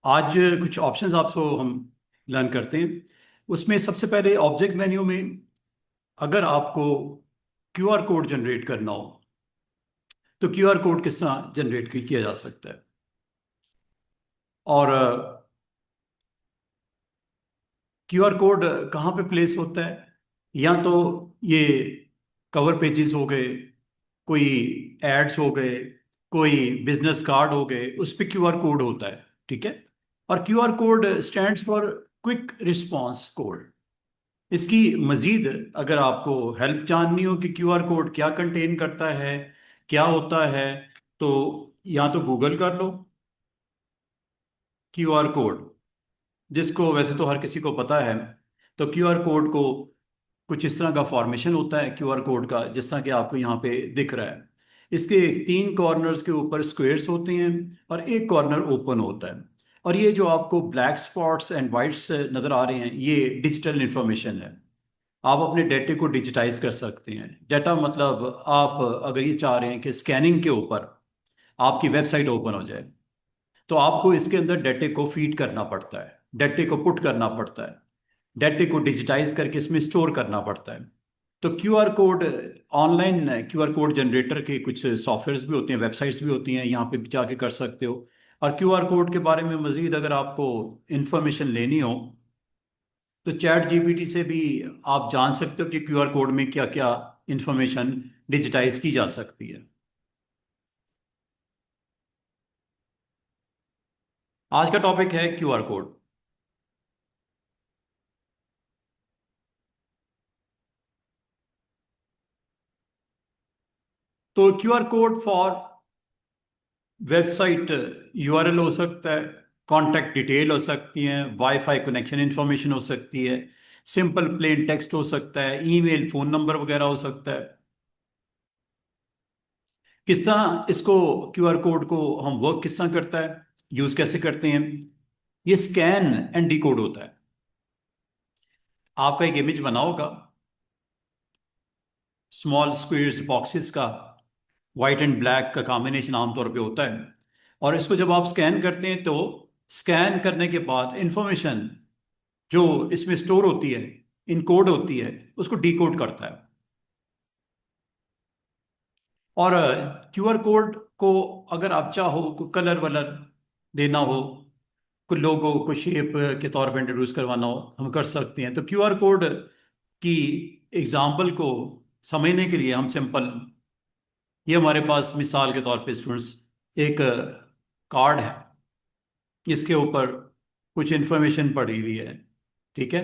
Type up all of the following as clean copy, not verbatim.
आज कुछ ऑप्शंस आपको हम लर्न करते हैं। उसमें सबसे पहले ऑब्जेक्ट मेन्यू में अगर आपको क्यूआर कोड जनरेट करना हो तो क्यूआर कोड किस तरह जनरेट किया जा सकता है। और क्यूआर कोड कहाँ पे प्लेस होता है, या तो ये कवर पेजेस हो गए, कोई एड्स हो गए, कोई बिजनेस कार्ड हो गए, उस पे क्यूआर कोड होता है। ठीक है। और QR code stands for quick response code. इसकी मजीद अगर आपको हेल्प जाननी हो कि क्यूआर कोड क्या कंटेन करता है, क्या होता है, तो या तो गूगल कर लो क्यूआर कोड, जिसको वैसे तो हर किसी को पता है। तो क्यूआर कोड को कुछ इस तरह का फॉर्मेशन होता है क्यूआर कोड का, जिस तरह कि आपको यहाँ पे दिख रहा है। इसके तीन कॉर्नर्स के ऊपर स्क्वेयर्स होते हैं और एक कॉर्नर ओपन होता है। और ये जो आपको ब्लैक स्पॉट्स एंड वाइट्स नज़र आ रहे हैं, ये डिजिटल इंफॉर्मेशन है। आप अपने डेटे को डिजिटाइज कर सकते हैं। डाटा मतलब आप अगर ये चाह रहे हैं कि स्कैनिंग के ऊपर आपकी वेबसाइट ओपन हो जाए, तो आपको इसके अंदर डेटे को फीड करना पड़ता है, डेटे को पुट करना पड़ता है, डेटे को डिजिटाइज करके इसमें स्टोर करना पड़ता है। तो QR code, online QR code generator के कुछ सॉफ्टवेयर्स भी होते हैं, वेबसाइट्स भी होती हैं, यहाँ पे भी जाके कर सकते हो। और क्यूआर कोड के बारे में मजीद अगर आपको इंफॉर्मेशन लेनी हो तो चैट जीपीटी से भी आप जान सकते हो कि क्यूआर कोड में क्या क्या इंफॉर्मेशन डिजिटाइज की जा सकती है। आज का टॉपिक है क्यूआर कोड। तो QR code for website URL हो सकता है, कॉन्टैक्ट डिटेल हो सकती है, वाईफाई कनेक्शन इंफॉर्मेशन हो सकती है, सिंपल प्लेन टेक्स्ट हो सकता है, ईमेल, फोन नंबर वगैरह हो सकता है। किस तरह इसको क्यूआर कोड को हम वर्क किस तरह करता है, यूज कैसे करते हैं। ये स्कैन एंड डिकोड होता है। आपका एक इमेज बना होगा स्मॉल स्क्वेयर्स बॉक्सेस का, वाइट एंड ब्लैक का कॉम्बिनेशन आमतौर पे होता है। और इसको जब आप स्कैन करते हैं तो स्कैन करने के बाद इंफॉर्मेशन जो इसमें स्टोर होती है, इनकोड होती है, उसको डिकोड करता है। और क्यूआर कोड को अगर आप चाहो कोई कलर वलर देना हो, कोई लोगो को शेप के तौर पर इंट्रोड्यूस करवाना हो, हम कर सकते हैं। तो क्यूआर कोड की एग्जाम्पल को समझने के लिए हम सिंपल, ये हमारे पास मिसाल के तौर पे स्टूडेंट्स एक कार्ड है, इसके ऊपर कुछ इंफॉर्मेशन पड़ी हुई है। ठीक है।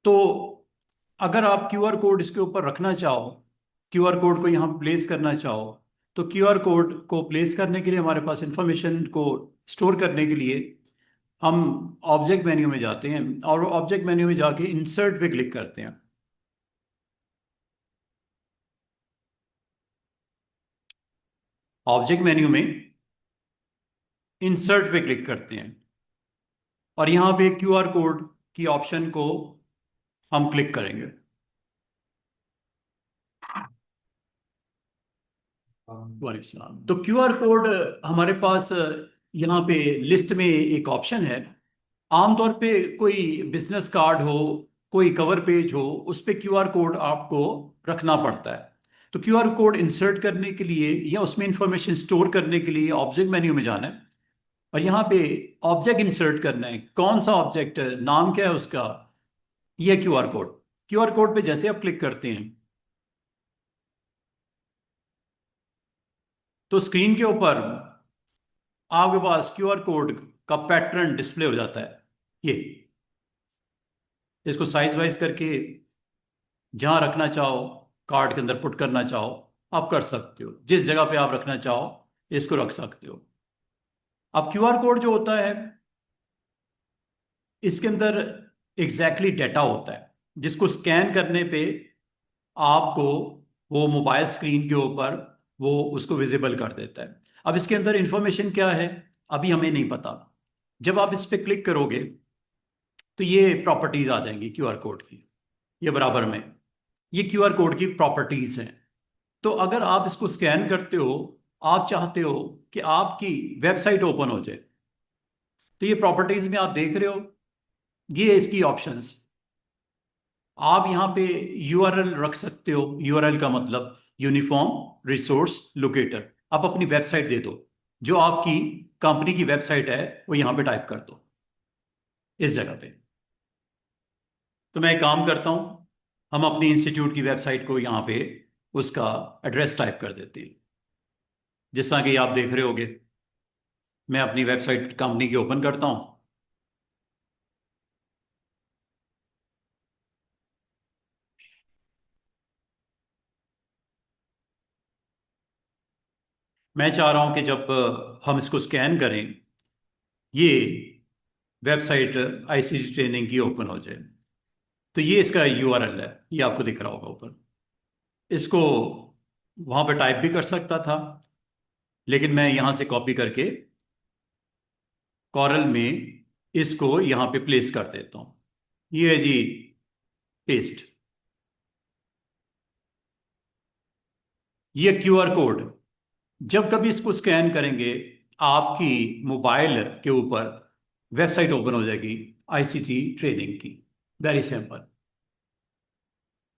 तो अगर आप क्यूआर कोड इसके ऊपर रखना चाहो, क्यूआर कोड को यहाँ प्लेस करना चाहो, तो क्यूआर कोड को प्लेस करने के लिए हमारे पास इंफॉर्मेशन को स्टोर करने के लिए हम ऑब्जेक्ट मेन्यू में जाते हैं और ऑब्जेक्ट मेन्यू में जाके इंसर्ट पे क्लिक करते हैं। ऑब्जेक्ट मेन्यू में इंसर्ट पे क्लिक करते हैं और यहाँ पे क्यूआर कोड की ऑप्शन को हम क्लिक करेंगे। वालेकुम सलाम। तो क्यूआर कोड हमारे पास यहाँ पे लिस्ट में एक ऑप्शन है। आमतौर पे कोई बिजनेस कार्ड हो, कोई कवर पेज हो, उस पे क्यूआर कोड आपको रखना पड़ता है। तो क्यूआर कोड इंसर्ट करने के लिए या उसमें इंफॉर्मेशन स्टोर करने के लिए ऑब्जेक्ट मेन्यू में जाना है और यहाँ पे ऑब्जेक्ट इंसर्ट करना है। कौन सा ऑब्जेक्ट, नाम क्या है उसका, ये क्यूआर कोड। क्यूआर कोड पे जैसे आप क्लिक करते हैं तो स्क्रीन के ऊपर आपके पास क्यूआर कोड का पैटर्न डिस्प्ले हो जाता है। ये इसको साइज वाइज करके जहां रखना चाहो, कार्ड के अंदर पुट करना चाहो, आप कर सकते हो। जिस जगह पे आप रखना चाहो इसको रख सकते हो। अब क्यूआर कोड जो होता है, इसके अंदर एग्जैक्टली डेटा होता है जिसको स्कैन करने पे आपको वो मोबाइल स्क्रीन के ऊपर वो उसको विजिबल कर देता है। अब इसके अंदर इंफॉर्मेशन क्या है अभी हमें नहीं पता। जब आप इस पे क्लिक करोगे तो ये प्रॉपर्टीज आ जाएंगी क्यूआर कोड की, ये बराबर में, ये क्यूआर कोड की प्रॉपर्टीज हैं। तो अगर आप इसको स्कैन करते हो, आप चाहते हो कि आपकी वेबसाइट ओपन हो जाए, तो ये प्रॉपर्टीज में आप देख रहे हो, ये है इसकी ऑप्शंस। आप यहाँ पे यूआरएल रख सकते हो। यूआरएल का मतलब यूनिफॉर्म रिसोर्स लोकेटर। आप अपनी वेबसाइट दे दो, जो आपकी कंपनी की वेबसाइट है वो यहाँ पे टाइप कर दो इस जगह पे। तो मैं एक काम करता हूँ, हम अपनी इंस्टीट्यूट की वेबसाइट को यहाँ पे उसका एड्रेस टाइप कर देते हैं। जिस तरह कि आप देख रहे होगे, मैं अपनी वेबसाइट कंपनी की ओपन करता हूँ। मैं चाह रहा हूँ कि जब हम इसको स्कैन करें, ये वेबसाइट आईसीसी ट्रेनिंग की ओपन हो जाए। तो ये इसका यूआरएल है, ये आपको दिख रहा होगा ऊपर। इसको वहाँ पे टाइप भी कर सकता था, लेकिन मैं यहाँ से कॉपी करके कॉरल में इसको यहाँ पे प्लेस कर देता हूँ। ये है जी पेस्ट। ये क्यूआर कोड जब कभी इसको स्कैन करेंगे, आपकी मोबाइल के ऊपर वेबसाइट ओपन हो जाएगी आईसीटी ट्रेनिंग की। Very simple.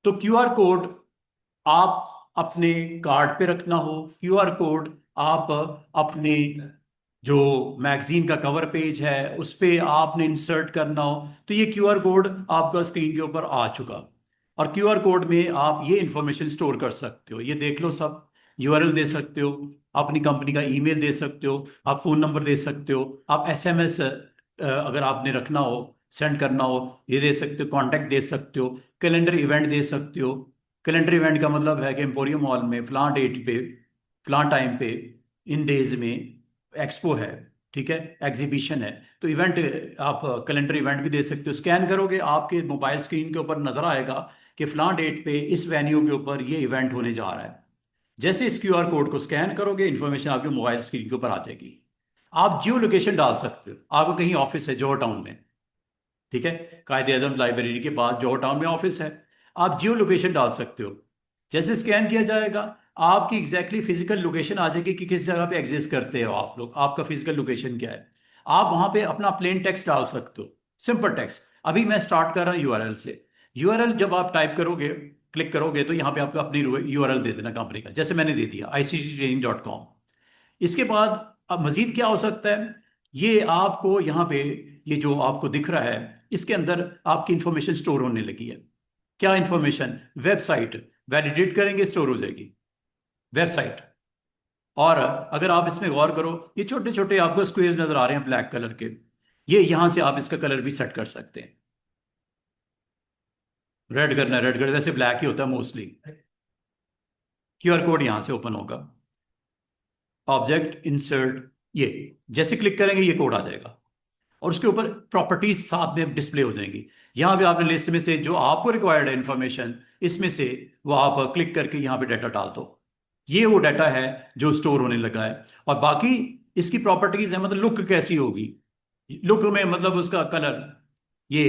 तो क्यूआर कोड आप अपने कार्ड पे रखना हो, क्यूआर कोड आप अपने जो मैगजीन का कवर पेज है उस पे आपने इंसर्ट करना हो, तो ये क्यूआर कोड आपका स्क्रीन के ऊपर आ चुका। और क्यूआर कोड में आप ये इंफॉर्मेशन स्टोर कर सकते हो। ये देख लो सब। यूआरएल दे सकते हो, अपनी कंपनी का ईमेल दे सकते हो, आप फोन नंबर दे सकते हो, आप एसएमएस अगर आपने रखना हो, सेंड करना हो, ये दे सकते हो, कांटेक्ट दे सकते हो, कैलेंडर इवेंट दे सकते हो। कैलेंडर इवेंट का मतलब है कि एम्पोरियम मॉल में फलां डेट पे, फलां टाइम पे, इन डेज में एक्सपो है, ठीक है, एग्जीबिशन है, तो इवेंट आप कैलेंडर इवेंट भी दे सकते हो। स्कैन करोगे, आपके मोबाइल स्क्रीन के ऊपर नजर आएगा कि फलां डेट पे इस वेन्यू के ऊपर ये इवेंट होने जा रहा है। जैसे इस क्यूआर कोड को स्कैन करोगे, इन्फॉर्मेशन आपके मोबाइल स्क्रीन के ऊपर आ जाएगी। आप जियो लोकेशन डाल सकते हो। आपको कहीं ऑफिस है जॉर्ज टाउन में, ठीक है, कायदे आजम लाइब्रेरी के पास जॉर्ज टाउन में ऑफिस है, आप जियो लोकेशन डाल सकते हो। जैसे स्कैन किया जाएगा, आपकी एग्जैक्टली फिजिकल लोकेशन आ जाएगी कि किस जगह पे एग्जिस्ट करते हो आप लोग, आपका फिजिकल लोकेशन क्या है। आप वहां पे अपना प्लेन टेक्स्ट डाल सकते हो, सिंपल टेक्स्ट। अभी मैं स्टार्ट कर रहा हूँ यूआरएल से। यूआरएल जब आप टाइप करोगे, क्लिक करोगे, तो यहाँ पे आपको अपनी यूआरएल दे देना कंपनी का, जैसे मैंने दे दिया icttraining.com। इसके बाद अब मजीद क्या हो सकता है, ये आपको यहाँ पे, ये जो आपको दिख रहा है, इसके अंदर आपकी इंफॉर्मेशन स्टोर होने लगी है। क्या इंफॉर्मेशन? वेबसाइट। वैलिडेट करेंगे, स्टोर हो जाएगी वेबसाइट। और अगर आप इसमें गौर करो, ये छोटे छोटे आपको स्क्वेयर नजर आ रहे हैं ब्लैक कलर के, ये यहां से आप इसका कलर भी सेट कर सकते हैं। रेड करना है, रेड कर, वैसे ब्लैक ही होता है मोस्टली। क्यूआर कोड यहां से ओपन होगा, ऑब्जेक्ट इंसर्ट, ये जैसे क्लिक करेंगे ये कोड आ जाएगा, और उसके ऊपर प्रॉपर्टीज साथ में डिस्प्ले हो जाएंगी। यहां पे आपने लिस्ट में से जो आपको रिक्वायर्ड है इंफॉर्मेशन, इसमें से वो आप क्लिक करके यहां पे डाटा डाल दो। ये वो डाटा है जो स्टोर होने लगा है। और बाकी इसकी प्रॉपर्टीज है, मतलब लुक कैसी होगी, लुक में मतलब उसका कलर, ये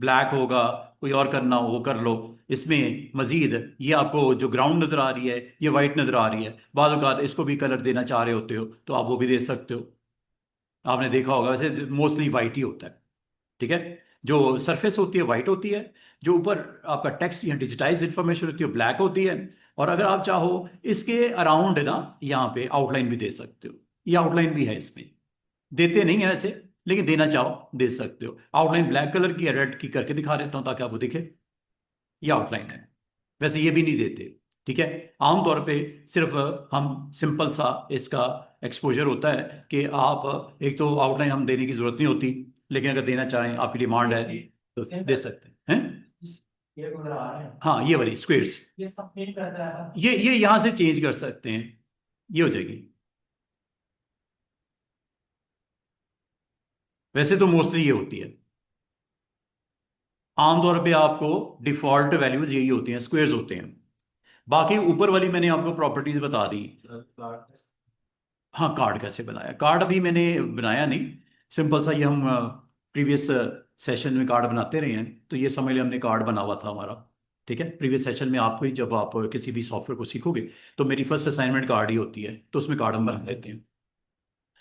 ब्लैक होगा, कोई और करना हो वो कर लो। इसमें मजीद ये आपको जो ग्राउंड नजर आ रही है ये वाइट नजर आ रही है, बाद औक़ात इसको भी कलर देना चाह रहे होते हो तो आप वो भी दे सकते हो। आपने देखा होगा वैसे मोस्टली वाइट ही होता है, ठीक है, जो सरफेस होती है वाइट होती है, जो ऊपर आपका टेक्स्ट या डिजिटाइज इंफॉर्मेशन होती है ब्लैक होती है। और अगर आप चाहो इसके अराउंड ना यहाँ पे आउटलाइन भी दे सकते हो, ये आउटलाइन भी है इसमें। देते नहीं है वैसे, लेकिन देना चाहो दे सकते हो। आउटलाइन ब्लैक कलर की या रेड की करके दिखा देता हूँ ताकि आपको दिखे ये आउटलाइन है। वैसे ये भी नहीं देते, ठीक है। आमतौर पे सिर्फ हम सिंपल सा इसका एक्सपोजर होता है कि आप एक तो आउटलाइन हम देने की जरूरत नहीं होती, लेकिन अगर देना चाहें, आपकी डिमांड है तो दे सकते हैं। ये उधर आ रहे हैं, हाँ, ये वाली स्क्वेयर्स, ये सब चेंज करता है, ये यहां से चेंज कर सकते हैं, ये हो जाएगी। वैसे तो मोस्टली ये होती है, आमतौर पे आपको डिफॉल्ट वैल्यूज यही होती हैं, स्क्वेयर्स होते हैं। बाकी ऊपर वाली मैंने आपको प्रॉपर्टीज बता दी। हाँ, कार्ड कैसे बनाया, कार्ड अभी मैंने बनाया नहीं, सिंपल सा ये हम प्रीवियस सेशन में कार्ड बनाते रहे हैं, तो ये समझ लिया हमने कार्ड बना हुआ था हमारा, ठीक है। प्रीवियस सेशन में आपको ही, जब आप किसी भी सॉफ्टवेयर को सीखोगे, तो मेरी फर्स्ट असाइनमेंट कार्ड ही होती है, तो उसमें कार्ड हम बना लेते हैं।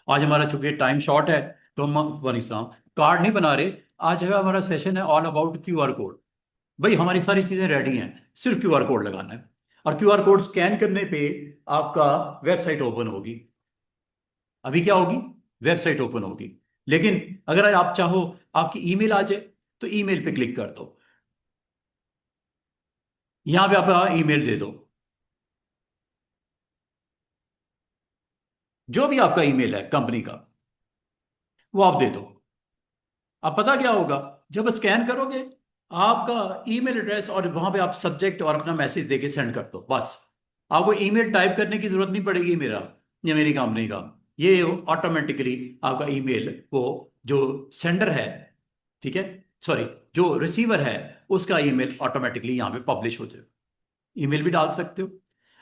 आज हमारा चूंकि टाइम शॉर्ट है, तो वालेकुम सलाम। कार्ड नहीं बना रहे, आज है हमारा सेशन है ऑल अबाउट क्यूआर कोड। भाई हमारी सारी चीजें रेडी हैं, सिर्फ क्यूआर कोड लगाना है। और क्यूआर कोड स्कैन करने पे आपका वेबसाइट ओपन होगी। अभी क्या होगी? वेबसाइट ओपन होगी। लेकिन अगर आप चाहो आपकी ईमेल आ जाए, तो ईमेल पे क्लिक कर दो। यहां पे आप ईमेल दे दो, जो भी आपका ईमेल है कंपनी का, वो आप दे दो। अब पता क्या होगा? जब स्कैन करोगे, आपका ईमेल एड्रेस और वहां पे आप सब्जेक्ट और अपना मैसेज देके सेंड कर दो, बस। आपको ईमेल टाइप करने की जरूरत नहीं पड़ेगी, मेरा या मेरी कंपनी का। ये ऑटोमेटिकली आपका ईमेल, वो जो सेंडर है, ठीक है, सॉरी, जो रिसीवर है, उसका ईमेल ऑटोमेटिकली यहाँ पे पब्लिश हो जाए। ईमेल भी डाल सकते हो।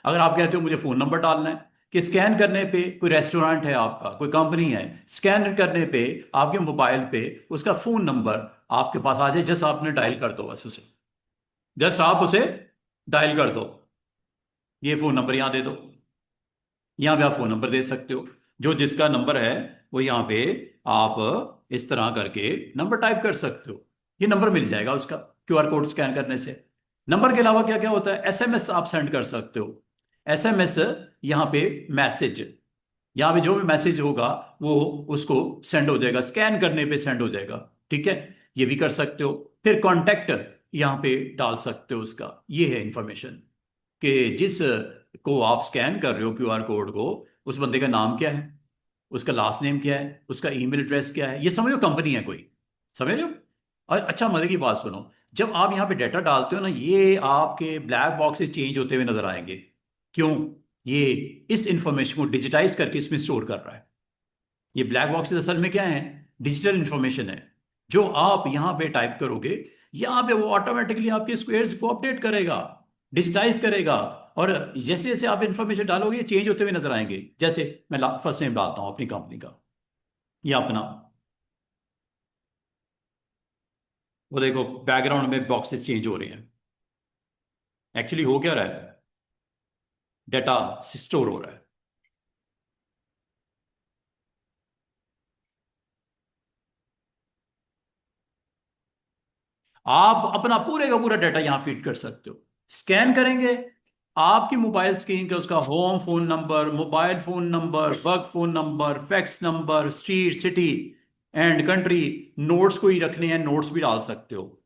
अगर आप कहते हो मुझे फोन नंबर डालना है, कि स्कैन करने पे कोई रेस्टोरेंट है आपका, कोई कंपनी है, स्कैन करने पे आपके मोबाइल पे उसका फोन नंबर आपके पास आ जाए, जस्ट आपने डायल कर दो, बस उसे, जस्ट आप उसे डायल कर दो। ये फोन नंबर यहाँ दे दो। यहाँ पे आप फोन नंबर दे सकते हो, जो जिसका नंबर है वो यहाँ पे आप इस तरह करके नंबर टाइप कर सकते हो। ये नंबर मिल जाएगा उसका, क्यूआर कोड स्कैन करने से। नंबर के अलावा क्या क्या होता है? एसएमएस आप सेंड कर सकते हो। एसएमएस, यहाँ पे मैसेज, यहाँ पे जो भी मैसेज होगा वो उसको सेंड हो जाएगा, स्कैन करने पे सेंड हो जाएगा। ठीक है, ये भी कर सकते हो। फिर कॉन्टेक्ट यहाँ पे डाल सकते हो उसका। ये है इंफॉर्मेशन कि जिस को आप स्कैन कर रहे हो क्यूआर कोड को, उस बंदे का नाम क्या है, उसका लास्ट नेम क्या है, उसका ईमेल एड्रेस क्या है। ये समझो कंपनी है कोई, समझ रहे हो? और अच्छा, मजे की बात सुनो, जब आप यहाँ पे डाटा डालते हो ना, ये आपके ब्लैक बॉक्सेस चेंज होते हुए नजर आएंगे। क्यों? ये इस इंफॉर्मेशन को डिजिटाइज करके इसमें स्टोर कर रहा है। ये ब्लैक बॉक्सेस असल में क्या है? डिजिटल इंफॉर्मेशन है। जो आप यहाँ पे टाइप करोगे, यहाँ पे वो ऑटोमेटिकली आपके स्क्वेयर्स को अपडेट करेगा, डिजिटाइज करेगा। और जैसे जैसे आप इंफॉर्मेशन डालोगे, ये चेंज होते हुए नजर आएंगे। जैसे मैं फर्स्ट नेम डालता हूँ अपनी कंपनी का, ये अपना, वो देखो बैकग्राउंड में बॉक्सेस चेंज हो रहे हैं। एक्चुअली हो क्या रहा है? डाटा स्टोर हो रहा है। आप अपना पूरे का पूरा डाटा यहां फीड कर सकते हो। स्कैन करेंगे, आपकी मोबाइल स्क्रीन का उसका home phone number, mobile phone number, work phone number, fax number, street, city and country, notes कोई रखने हैं, नोट्स भी डाल सकते हो।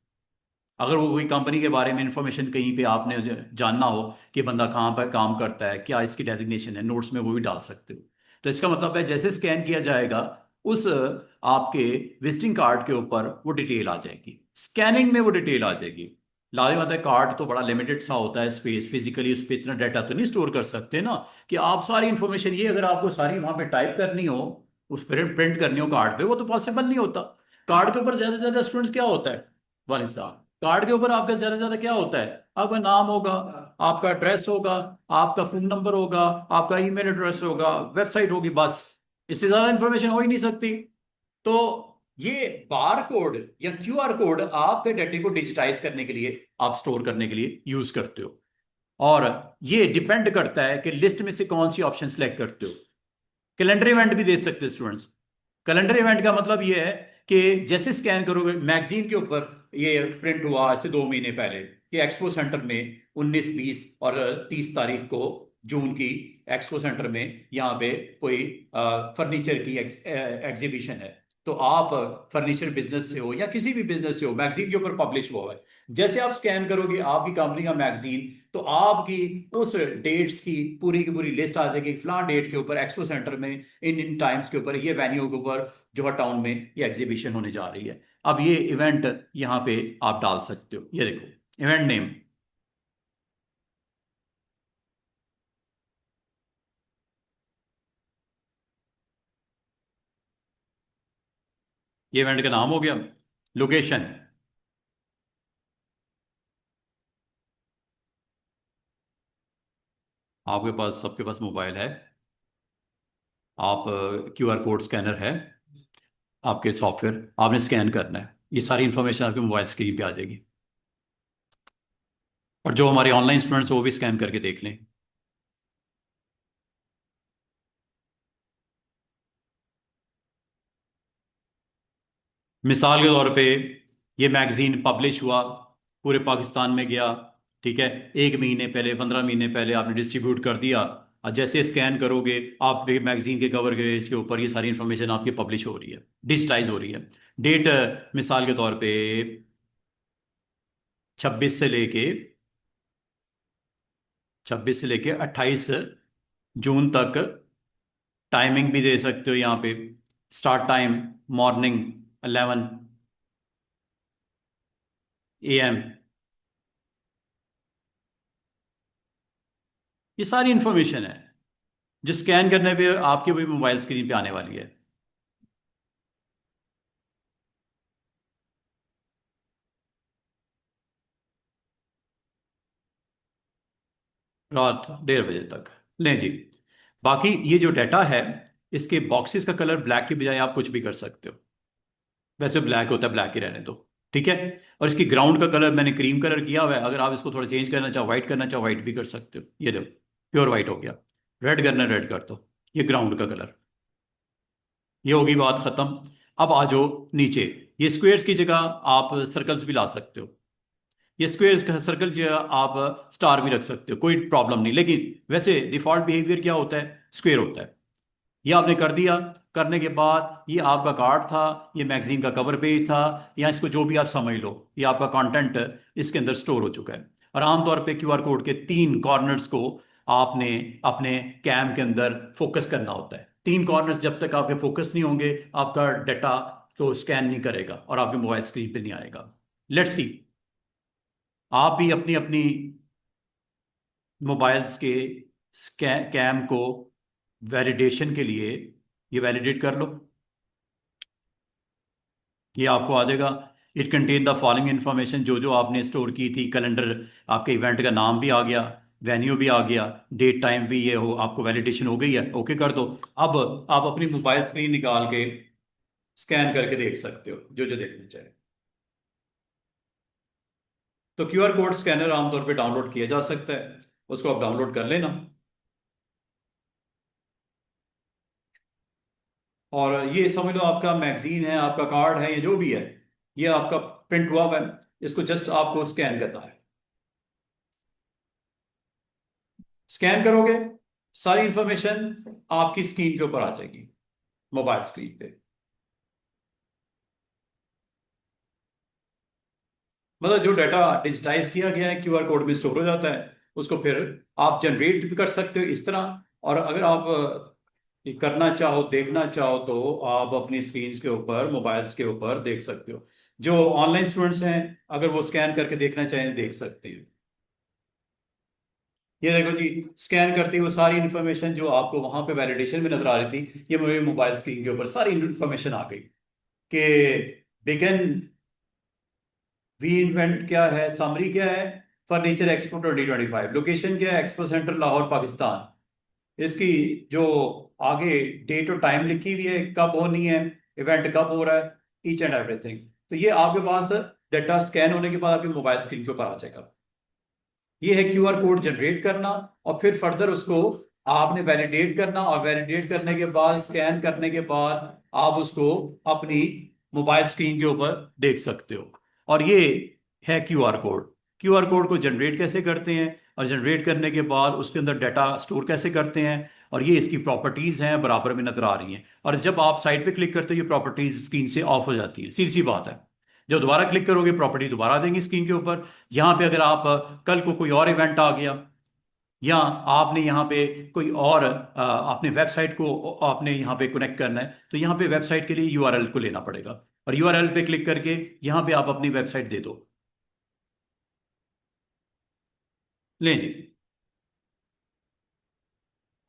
अगर वो कोई कंपनी के बारे में इंफॉर्मेशन कहीं पे आपने जानना हो कि बंदा कहाँ पर काम करता है, क्या इसकी डेजिग्नेशन है, नोट्स में वो भी डाल सकते हो। तो इसका मतलब है जैसे स्कैन किया जाएगा, उस आपके विजिटिंग कार्ड के ऊपर वो डिटेल आ जाएगी, स्कैनिंग में वो डिटेल आ जाएगी। लाजिम बात है, कार्ड तो बड़ा लिमिटेड सा होता है स्पेस, फिजिकली उस पर इतना डाटा तो नहीं स्टोर कर सकते ना, कि आप सारी इंफॉर्मेशन, ये अगर आपको सारी वहां पे टाइप करनी हो, उस पर प्रिंट करनी हो कार्ड पे, वो तो पॉसिबल नहीं होता। कार्ड के ऊपर ज्यादा से ज्यादा स्टूडेंट्स क्या होता है, वाले साहब, कार्ड के ऊपर आपका ज्यादा से ज्यादा क्या होता है? आपका नाम होगा, आपका एड्रेस होगा, आपका फोन नंबर होगा, आपका ईमेल एड्रेस होगा, वेबसाइट होगी, बस। इससे ज्यादा इंफॉर्मेशन हो ही नहीं सकती। तो ये बार कोड या क्यूआर कोड आपके डाटे को डिजिटाइज करने के लिए, आप स्टोर करने के लिए यूज करते हो। और ये डिपेंड करता है कि लिस्ट में से कौन सी ऑप्शन सेलेक्ट करते हो। कैलेंडर इवेंट भी दे सकते हो स्टूडेंट्स। कैलेंडर इवेंट का मतलब ये है कि जैसे स्कैन करोगे, मैगजीन के ऊपर ये प्रिंट हुआ ऐसे 2 महीने पहले कि एक्सपो सेंटर में 19, 20 और 30 तारीख को जून की एक्सपो सेंटर में यहाँ पे कोई फर्नीचर की एग्जीबिशन है। तो आप फर्नीचर बिजनेस से हो या किसी भी बिजनेस से हो, मैगजीन के ऊपर पब्लिश हुआ है। जैसे आप स्कैन करोगे आपकी कंपनी का मैगजीन, तो आपकी उस डेट्स की पूरी लिस्ट आ जाएगी, फलां डेट के ऊपर एक्सपो सेंटर में, इन इन टाइम्स के ऊपर, ये वेन्यू के ऊपर, जोहर टाउन में ये एग्जीबिशन होने जा रही है। अब ये इवेंट यहाँ पे आप डाल सकते हो। ये देखो इवेंट नेम, ये इवेंट का नाम हो गया। लोकेशन, आपके पास, सबके पास मोबाइल है, आप क्यूआर कोड स्कैनर है आपके सॉफ्टवेयर, आपने स्कैन करना है, ये सारी इंफॉर्मेशन आपके मोबाइल स्क्रीन पे आ जाएगी। और जो हमारे ऑनलाइन स्टूडेंट्स हैं वो भी स्कैन करके देख लें। मिसाल के तौर पे ये मैगजीन पब्लिश हुआ, पूरे पाकिस्तान में गया, ठीक है, 1 महीने पहले, 15 महीने पहले आपने डिस्ट्रीब्यूट कर दिया, और जैसे स्कैन करोगे आप मैगजीन के कवर पेज के ऊपर ये सारी इंफॉर्मेशन आपकी पब्लिश हो रही है, डिजिटाइज हो रही है। डेट मिसाल के तौर पे 26 से लेके 28 जून तक, टाइमिंग भी दे सकते हो यहाँ पे, स्टार्ट टाइम मॉर्निंग 11 AM, ये सारी इंफॉर्मेशन है जो स्कैन करने पे आपके भी मोबाइल स्क्रीन पे आने वाली है। रात 1:30 बजे तक। लें जी, बाकी ये जो डाटा है, इसके बॉक्सेस का कलर ब्लैक की बजाय आप कुछ भी कर सकते हो। वैसे ब्लैक होता है, ब्लैक ही रहने दो, ठीक है। और इसकी ग्राउंड का कलर मैंने क्रीम कलर किया हुआ है, अगर आप इसको थोड़ा चेंज करना चाहो, व्हाइट करना चाहो, व्हाइट भी कर सकते हो। ये दो, प्योर व्हाइट हो गया। रेड करना, रेड कर दो। ये ग्राउंड का कलर। ये होगी बात खत्म। अब आ जाओ नीचे। ये स्क्वेयर्स की जगह आप सर्कल्स भी ला सकते हो। ये स्क्वेयर्स का सर्कल जो है, आप स्टार भी रख सकते हो, कोई प्रॉब्लम नहीं। लेकिन वैसे डिफॉल्ट बिहेवियर क्या होता है, स्क्वेयर होता है। ये आपने कर दिया, करने के बाद ये आपका कार्ड था, ये मैगजीन का कवर पेज था, या इसको जो भी आप समझ लो, ये आपका कंटेंट इसके अंदर स्टोर हो चुका है। और आमतौर पे क्यूआर कोड के 3 कॉर्नर्स को आपने अपने कैम के अंदर फोकस करना होता है। 3 कॉर्नर्स जब तक आपके फोकस नहीं होंगे, आपका डाटा को स्कैन नहीं करेगा और आपके मोबाइल स्क्रीन पे नहीं आएगा। लेट्स सी, आप भी अपनी अपनी मोबाइल्स के कैम को वैलिडेशन के लिए ये वैलिडेट कर लो। ये आपको आ जाएगा। It contain the following information, जो जो आपने स्टोर की थी, कैलेंडर, आपके इवेंट का नाम भी आ गया, वेन्यू भी आ गया, डेट टाइम भी, ये हो आपको वैलिडेशन हो गई है, ओके कर दो। अब आप अपनी मोबाइल स्क्रीन निकाल के स्कैन करके देख सकते हो जो जो देखना चाहे। तो क्यूआर कोड स्कैनर आमतौर पे डाउनलोड किया जा सकता है, उसको आप डाउनलोड कर लेना। और ये समझ लो आपका मैगजीन है, आपका कार्ड है, ये जो भी है, ये आपका प्रिंट हुआ हुआ है, इसको जस्ट आपको स्कैन करना है। स्कैन करोगे, सारी इंफॉर्मेशन आपकी स्क्रीन के ऊपर आ जाएगी, मोबाइल स्क्रीन पे। मतलब जो डाटा डिजिटाइज किया गया है क्यूआर कोड में स्टोर हो जाता है, उसको फिर आप जनरेट भी कर सकते हो इस तरह। और अगर आप ये करना चाहो, देखना चाहो, तो आप अपनी स्क्रीन के ऊपर, मोबाइल्स के ऊपर देख सकते हो। जो ऑनलाइन स्टूडेंट्स हैं, अगर वो स्कैन करके देखना चाहें, देख सकते हैं। ये देखो जी, स्कैन करती हुई सारी इन्फॉर्मेशन जो आपको वहां पे वैलिडेशन में नजर आ रही थी, ये मेरे मोबाइल स्क्रीन के ऊपर सारी इन्फॉर्मेशन आ गई कि बिगन, वी इन्वेंट क्या है, समरी क्या है, फर्नीचर एक्सपो 2025, लोकेशन क्या है, एक्सपो सेंटर लाहौर पाकिस्तान। इसकी जो आगे डेट और टाइम लिखी हुई है, कब होनी है, इवेंट कब हो रहा है, ईच एंड एवरीथिंग। तो ये आपके पास डाटा स्कैन होने के बाद आपकी मोबाइल स्क्रीन के ऊपर आ जाएगा। ये है क्यूआर कोड जनरेट करना, और फिर फर्दर उसको आपने वैलिडेट करना, और वैलिडेट करने के बाद, स्कैन करने के बाद, आप उसको अपनी मोबाइल स्क्रीन के ऊपर देख सकते हो। और ये है क्यूआर कोड। क्यूआर कोड को जनरेट कैसे करते हैं, और जनरेट करने के बाद उसके अंदर डाटा स्टोर कैसे करते हैं, और ये इसकी प्रॉपर्टीज हैं, बराबर में नजर आ रही हैं। और जब आप साइट पे क्लिक करते हो, ये प्रॉपर्टीज स्क्रीन से ऑफ हो जाती है, सीधी सी बात है। जब दोबारा क्लिक करोगे, प्रॉपर्टी दोबारा देंगी स्क्रीन के ऊपर। यहाँ पे अगर आप कल को कोई और इवेंट आ गया, या आपने यहाँ पे कोई और अपने वेबसाइट को आपने यहाँ पे कनेक्ट करना है, तो यहाँ पे वेबसाइट के लिए यूआरएल को लेना पड़ेगा, और यूआरएल पे क्लिक करके यहाँ पे आप अपनी वेबसाइट दे दो। लें जी।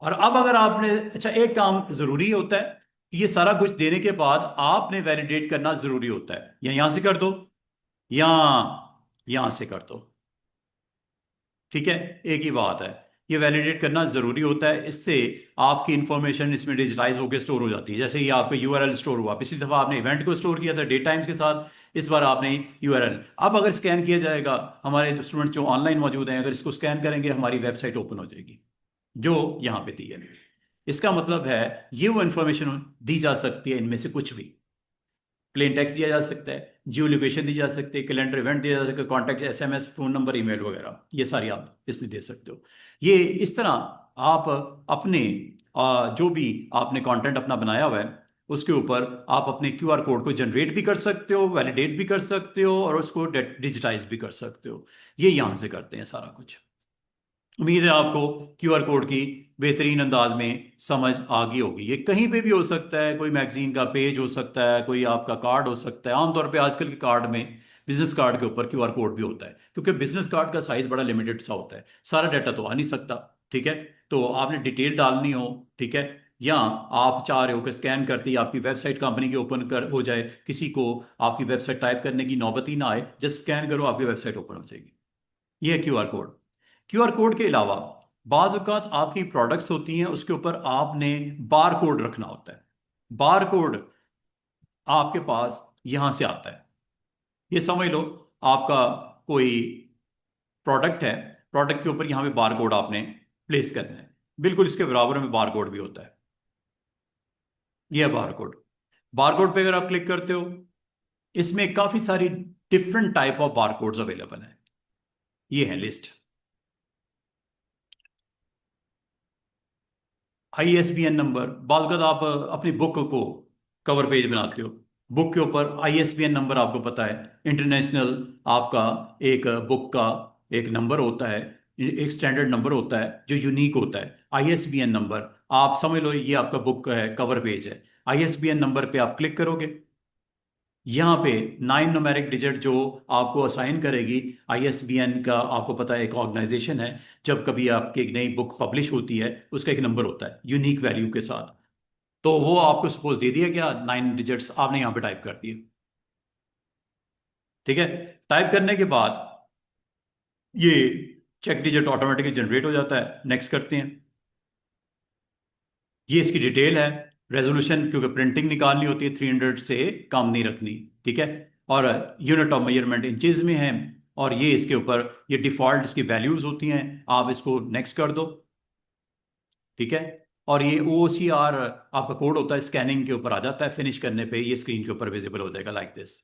और अब अगर आपने, अच्छा, एक काम जरूरी होता है कि ये सारा कुछ देने के बाद आपने वैलिडेट करना जरूरी होता है। या यहाँ से कर दो, या यहाँ से कर दो, ठीक है, एक ही बात है। ये वैलिडेट करना जरूरी होता है, इससे आपकी इंफॉर्मेशन इसमें डिजिटाइज होकर स्टोर हो जाती है। जैसे ये आपका यूआरएल स्टोर हुआ, पिछली दफा आपने इवेंट को स्टोर किया था डेट टाइम्स के साथ, इस बार आपने यूआरएल। अब अगर स्कैन किया जाएगा, हमारे जो स्टूडेंट्स जो ऑनलाइन मौजूद हैं, अगर इसको स्कैन करेंगे, हमारी वेबसाइट ओपन हो जाएगी जो यहाँ पे दी है। इसका मतलब है ये वो इंफॉर्मेशन दी जा सकती है इनमें से कुछ भी। प्लेन टेक्स्ट दिया जा सकता है, जियो लोकेशन दी जा सकती है, कैलेंडर इवेंट दिया जा सकता है, contact, SMS, phone number, email वगैरह, ये सारी आप इसमें दे सकते हो। ये इस तरह आप अपने जो भी आपने कंटेंट अपना बनाया हुआ है उसके ऊपर आप अपने क्यूआर कोड को जनरेट भी कर सकते हो, वैलिडेट भी कर सकते हो, और उसको डिजिटाइज भी कर सकते हो। ये यहाँ से करते हैं सारा कुछ। उम्मीद है आपको क्यूआर कोड की बेहतरीन अंदाज में समझ आ गई होगी। ये कहीं पे भी हो सकता है, कोई मैगजीन का पेज हो सकता है, कोई आपका कार्ड हो सकता है। आमतौर पे आजकल के कार्ड में, बिजनेस कार्ड के ऊपर क्यूआर कोड भी होता है, क्योंकि बिजनेस कार्ड का साइज बड़ा लिमिटेड सा होता है, सारा डाटा तो आ नहीं सकता। ठीक है, तो आपने डिटेल डालनी हो, ठीक है, या आप चाह रहे हो कि स्कैन करते ही आपकी वेबसाइट कंपनी की ओपन कर हो जाए, किसी को आपकी वेबसाइट टाइप करने की नौबत ही ना आए, जस्ट स्कैन करो आपकी वेबसाइट ओपन हो जाएगी। ये है क्यूआर कोड। क्यूआर कोड के अलावा बाज अवत आपकी प्रोडक्ट्स होती हैं, उसके ऊपर आपने बार कोड रखना होता है। बार कोड आपके पास यहां से आता है। ये समझ लो, आपका कोई प्रोडक्ट है, प्रोडक्ट के ऊपर यहां पे बार कोड आपने प्लेस करना है। बिल्कुल इसके बराबर में बार कोड भी होता है। यह है बार कोड। बार कोड पे अगर आप क्लिक करते हो, इसमें काफी सारी different type of bar codes available है। ये है लिस्ट। आईएसबीएन नंबर, बाद आप अपनी बुक को कवर पेज बनाते हो, बुक के ऊपर आईएसबीएन नंबर आपको पता है, इंटरनेशनल आपका एक बुक का एक नंबर होता है, एक स्टैंडर्ड नंबर होता है जो यूनिक होता है। आईएसबीएन नंबर, आप समझ लो ये आपका बुक का है, कवर पेज है। आईएसबीएन नंबर पे आप क्लिक करोगे, यहाँ पे 9 न्यूमेरिक डिजिट जो आपको असाइन करेगी। आईएसबीएन का आपको पता है एक ऑर्गेनाइजेशन है, जब कभी आपकी एक नई बुक पब्लिश होती है उसका एक नंबर होता है यूनिक वैल्यू के साथ। तो वो आपको सपोज दे दिया क्या, 9 डिजिट्स आपने यहाँ पे टाइप कर दिए। ठीक है, टाइप करने के बाद ये चेक डिजिट ऑटोमेटिकली जनरेट हो जाता है। नेक्स्ट करते हैं। ये इसकी डिटेल है, रेजोल्यूशन, क्योंकि प्रिंटिंग निकालनी होती है, 300 से कम नहीं रखनी। ठीक है, और यूनिट ऑफ मेजरमेंट इंचेस में है, और ये इसके ऊपर ये डिफॉल्ट इसकी वैल्यूज होती हैं। आप इसको नेक्स्ट कर दो। ठीक है, और ये ओ सी आर आपका कोड होता है, स्कैनिंग के ऊपर आ जाता है, फिनिश करने पे ये स्क्रीन के ऊपर विजिबल हो जाएगा like this.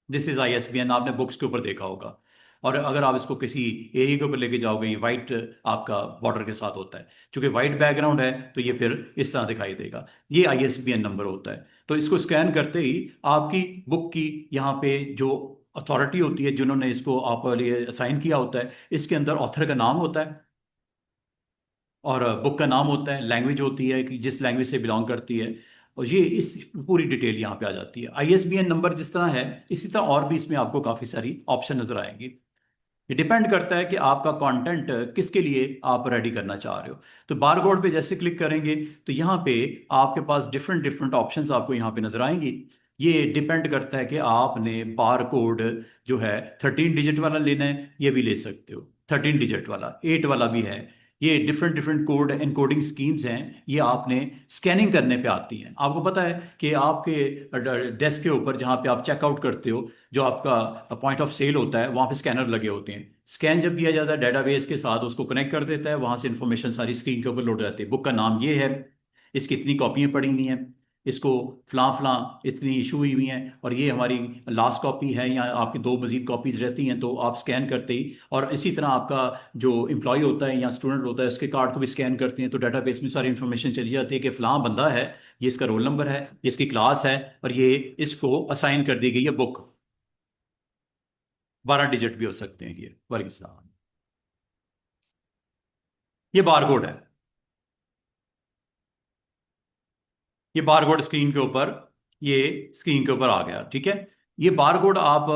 This is ISBN, आपने बुक्स के ऊपर देखा होगा। और अगर आप इसको किसी एरिया के ऊपर लेके जाओगे, ये वाइट आपका बॉर्डर के साथ होता है, क्योंकि वाइट बैकग्राउंड है तो ये फिर इस तरह दिखाई देगा। ये आईएसबीएन नंबर होता है। तो इसको स्कैन करते ही आपकी बुक की यहाँ पे जो अथॉरिटी होती है, जिन्होंने इसको आप लिए असाइन किया होता है, इसके अंदर ऑथर का नाम होता है, और बुक का नाम होता है, लैंग्वेज होती है कि जिस लैंग्वेज से बिलोंग करती है, और ये इस पूरी डिटेल यहाँ पे आ जाती है। आईएसबीएन नंबर जिस तरह है, इसी तरह और भी इसमें आपको काफ़ी सारी ऑप्शन नजर आएंगी। ये डिपेंड करता है कि आपका कंटेंट किसके लिए आप रेडी करना चाह रहे हो। तो बारकोड पे जैसे क्लिक करेंगे तो यहाँ पे आपके पास डिफरेंट डिफरेंट ऑप्शंस आपको यहाँ पे नजर आएंगी। ये डिपेंड करता है कि आपने बारकोड जो है 13 डिजिट वाला लेना है, ये भी ले सकते हो, 13 डिजिट वाला, 8 वाला भी है। ये different different code encoding schemes हैं, ये आपने स्कैनिंग करने पे आती हैं। आपको पता है कि आपके डेस्क के ऊपर जहाँ पे आप चेकआउट करते हो, जो आपका पॉइंट ऑफ सेल होता है, वहाँ पे स्कैनर लगे होते हैं। स्कैन जब किया जाता है डेटाबेस के साथ, उसको कनेक्ट कर देता है, वहाँ से इंफॉर्मेशन सारी स्क्रीन के ऊपर लोड हो जाती है। बुक का नाम ये है, इसकी इतनी कॉपियाँ पड़ी हुई हैं, इसको फलां फलां इतनी इशू हुई हुई हैं, और ये हमारी लास्ट कॉपी है, या आपकी दो मजीद कॉपीज रहती हैं। तो आप स्कैन करते ही, और इसी तरह आपका जो एम्प्लॉय होता है या स्टूडेंट होता है, उसके कार्ड को भी स्कैन करते हैं, तो डाटाबेस में सारी इन्फॉर्मेशन चली जाती है कि फलां बंदा है, ये इसका रोल नंबर है, ये इसकी क्लास है, और ये इसको असाइन कर दी गई है बुक। 12 डिजिट भी हो सकते हैं ये वर्ग साहब। ये बारकोड है। ये बारकोड स्क्रीन के ऊपर, ये स्क्रीन के ऊपर आ गया। ठीक है, ये बारकोड आप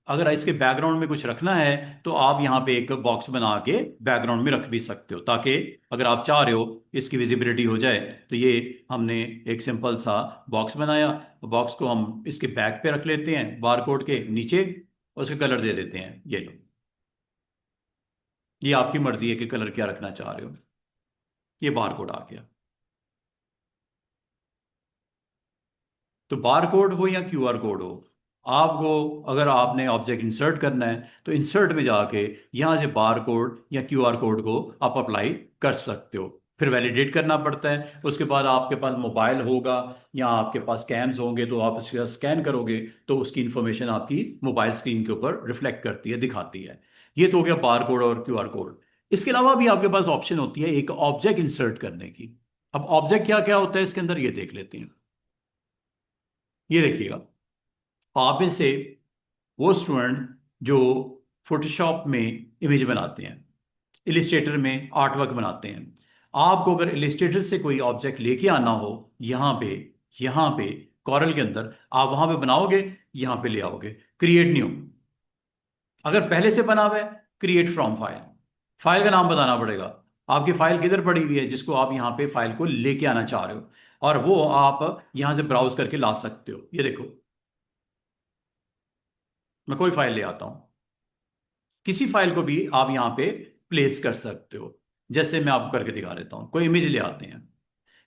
अगर इसके बैकग्राउंड में कुछ रखना है तो आप यहाँ पे एक बॉक्स बना के बैकग्राउंड में रख भी सकते हो, ताकि अगर आप चाह रहे हो इसकी विजिबिलिटी हो जाए। तो ये हमने एक सिंपल सा बॉक्स बनाया, बॉक्स को हम इसके बैक पे रख लेते हैं, बारकोड के नीचे, उसके कलर दे देते हैं ये लो। ये आपकी मर्जी है कि कलर क्या रखना चाह रहे हो। ये बारकोड आ गया। तो बार कोड हो या क्यूआर कोड हो, आपको अगर आपने ऑब्जेक्ट इंसर्ट करना है तो इंसर्ट में जाके यहाँ से बार कोड या क्यूआर कोड को आप अप्लाई कर सकते हो। फिर वैलिडेट करना पड़ता है। उसके बाद आपके पास मोबाइल होगा या आपके पास स्कैन्स होंगे, तो आप उसका स्कैन करोगे तो उसकी इंफॉर्मेशन आपकी मोबाइल स्क्रीन के ऊपर रिफ्लेक्ट करती है, दिखाती है। ये तो हो गया बार कोड और क्यूआर कोड। इसके अलावा भी आपके पास ऑप्शन होती है एक ऑब्जेक्ट इंसर्ट करने की। अब ऑब्जेक्ट क्या क्या होता है इसके अंदर, ये देख लेते हैं। ये देखिएगा, आप में से वो स्टूडेंट जो फोटोशॉप में इमेज बनाते हैं, इलिस्ट्रेटर में आर्ट वर्क बनाते हैं, आपको अगर इलिस्ट्रेटर से कोई ऑब्जेक्ट लेके आना हो, यहाँ पे कॉरल के अंदर आप वहां पे बनाओगे, यहाँ पे ले आओगे, क्रिएट न्यू। अगर पहले से बना हुआ है, क्रिएट फ्रॉम फाइल। फाइल का नाम बताना पड़ेगा, आपकी फाइल किधर पड़ी हुई है जिसको आप यहाँ पे फाइल को लेके आना चाह रहे हो, और वो आप यहां से ब्राउज करके ला सकते हो। ये देखो, मैं कोई फाइल ले आता हूं, किसी फाइल को भी आप यहाँ पे प्लेस कर सकते हो। जैसे मैं आपको करके दिखा देता हूँ, कोई इमेज ले आते हैं।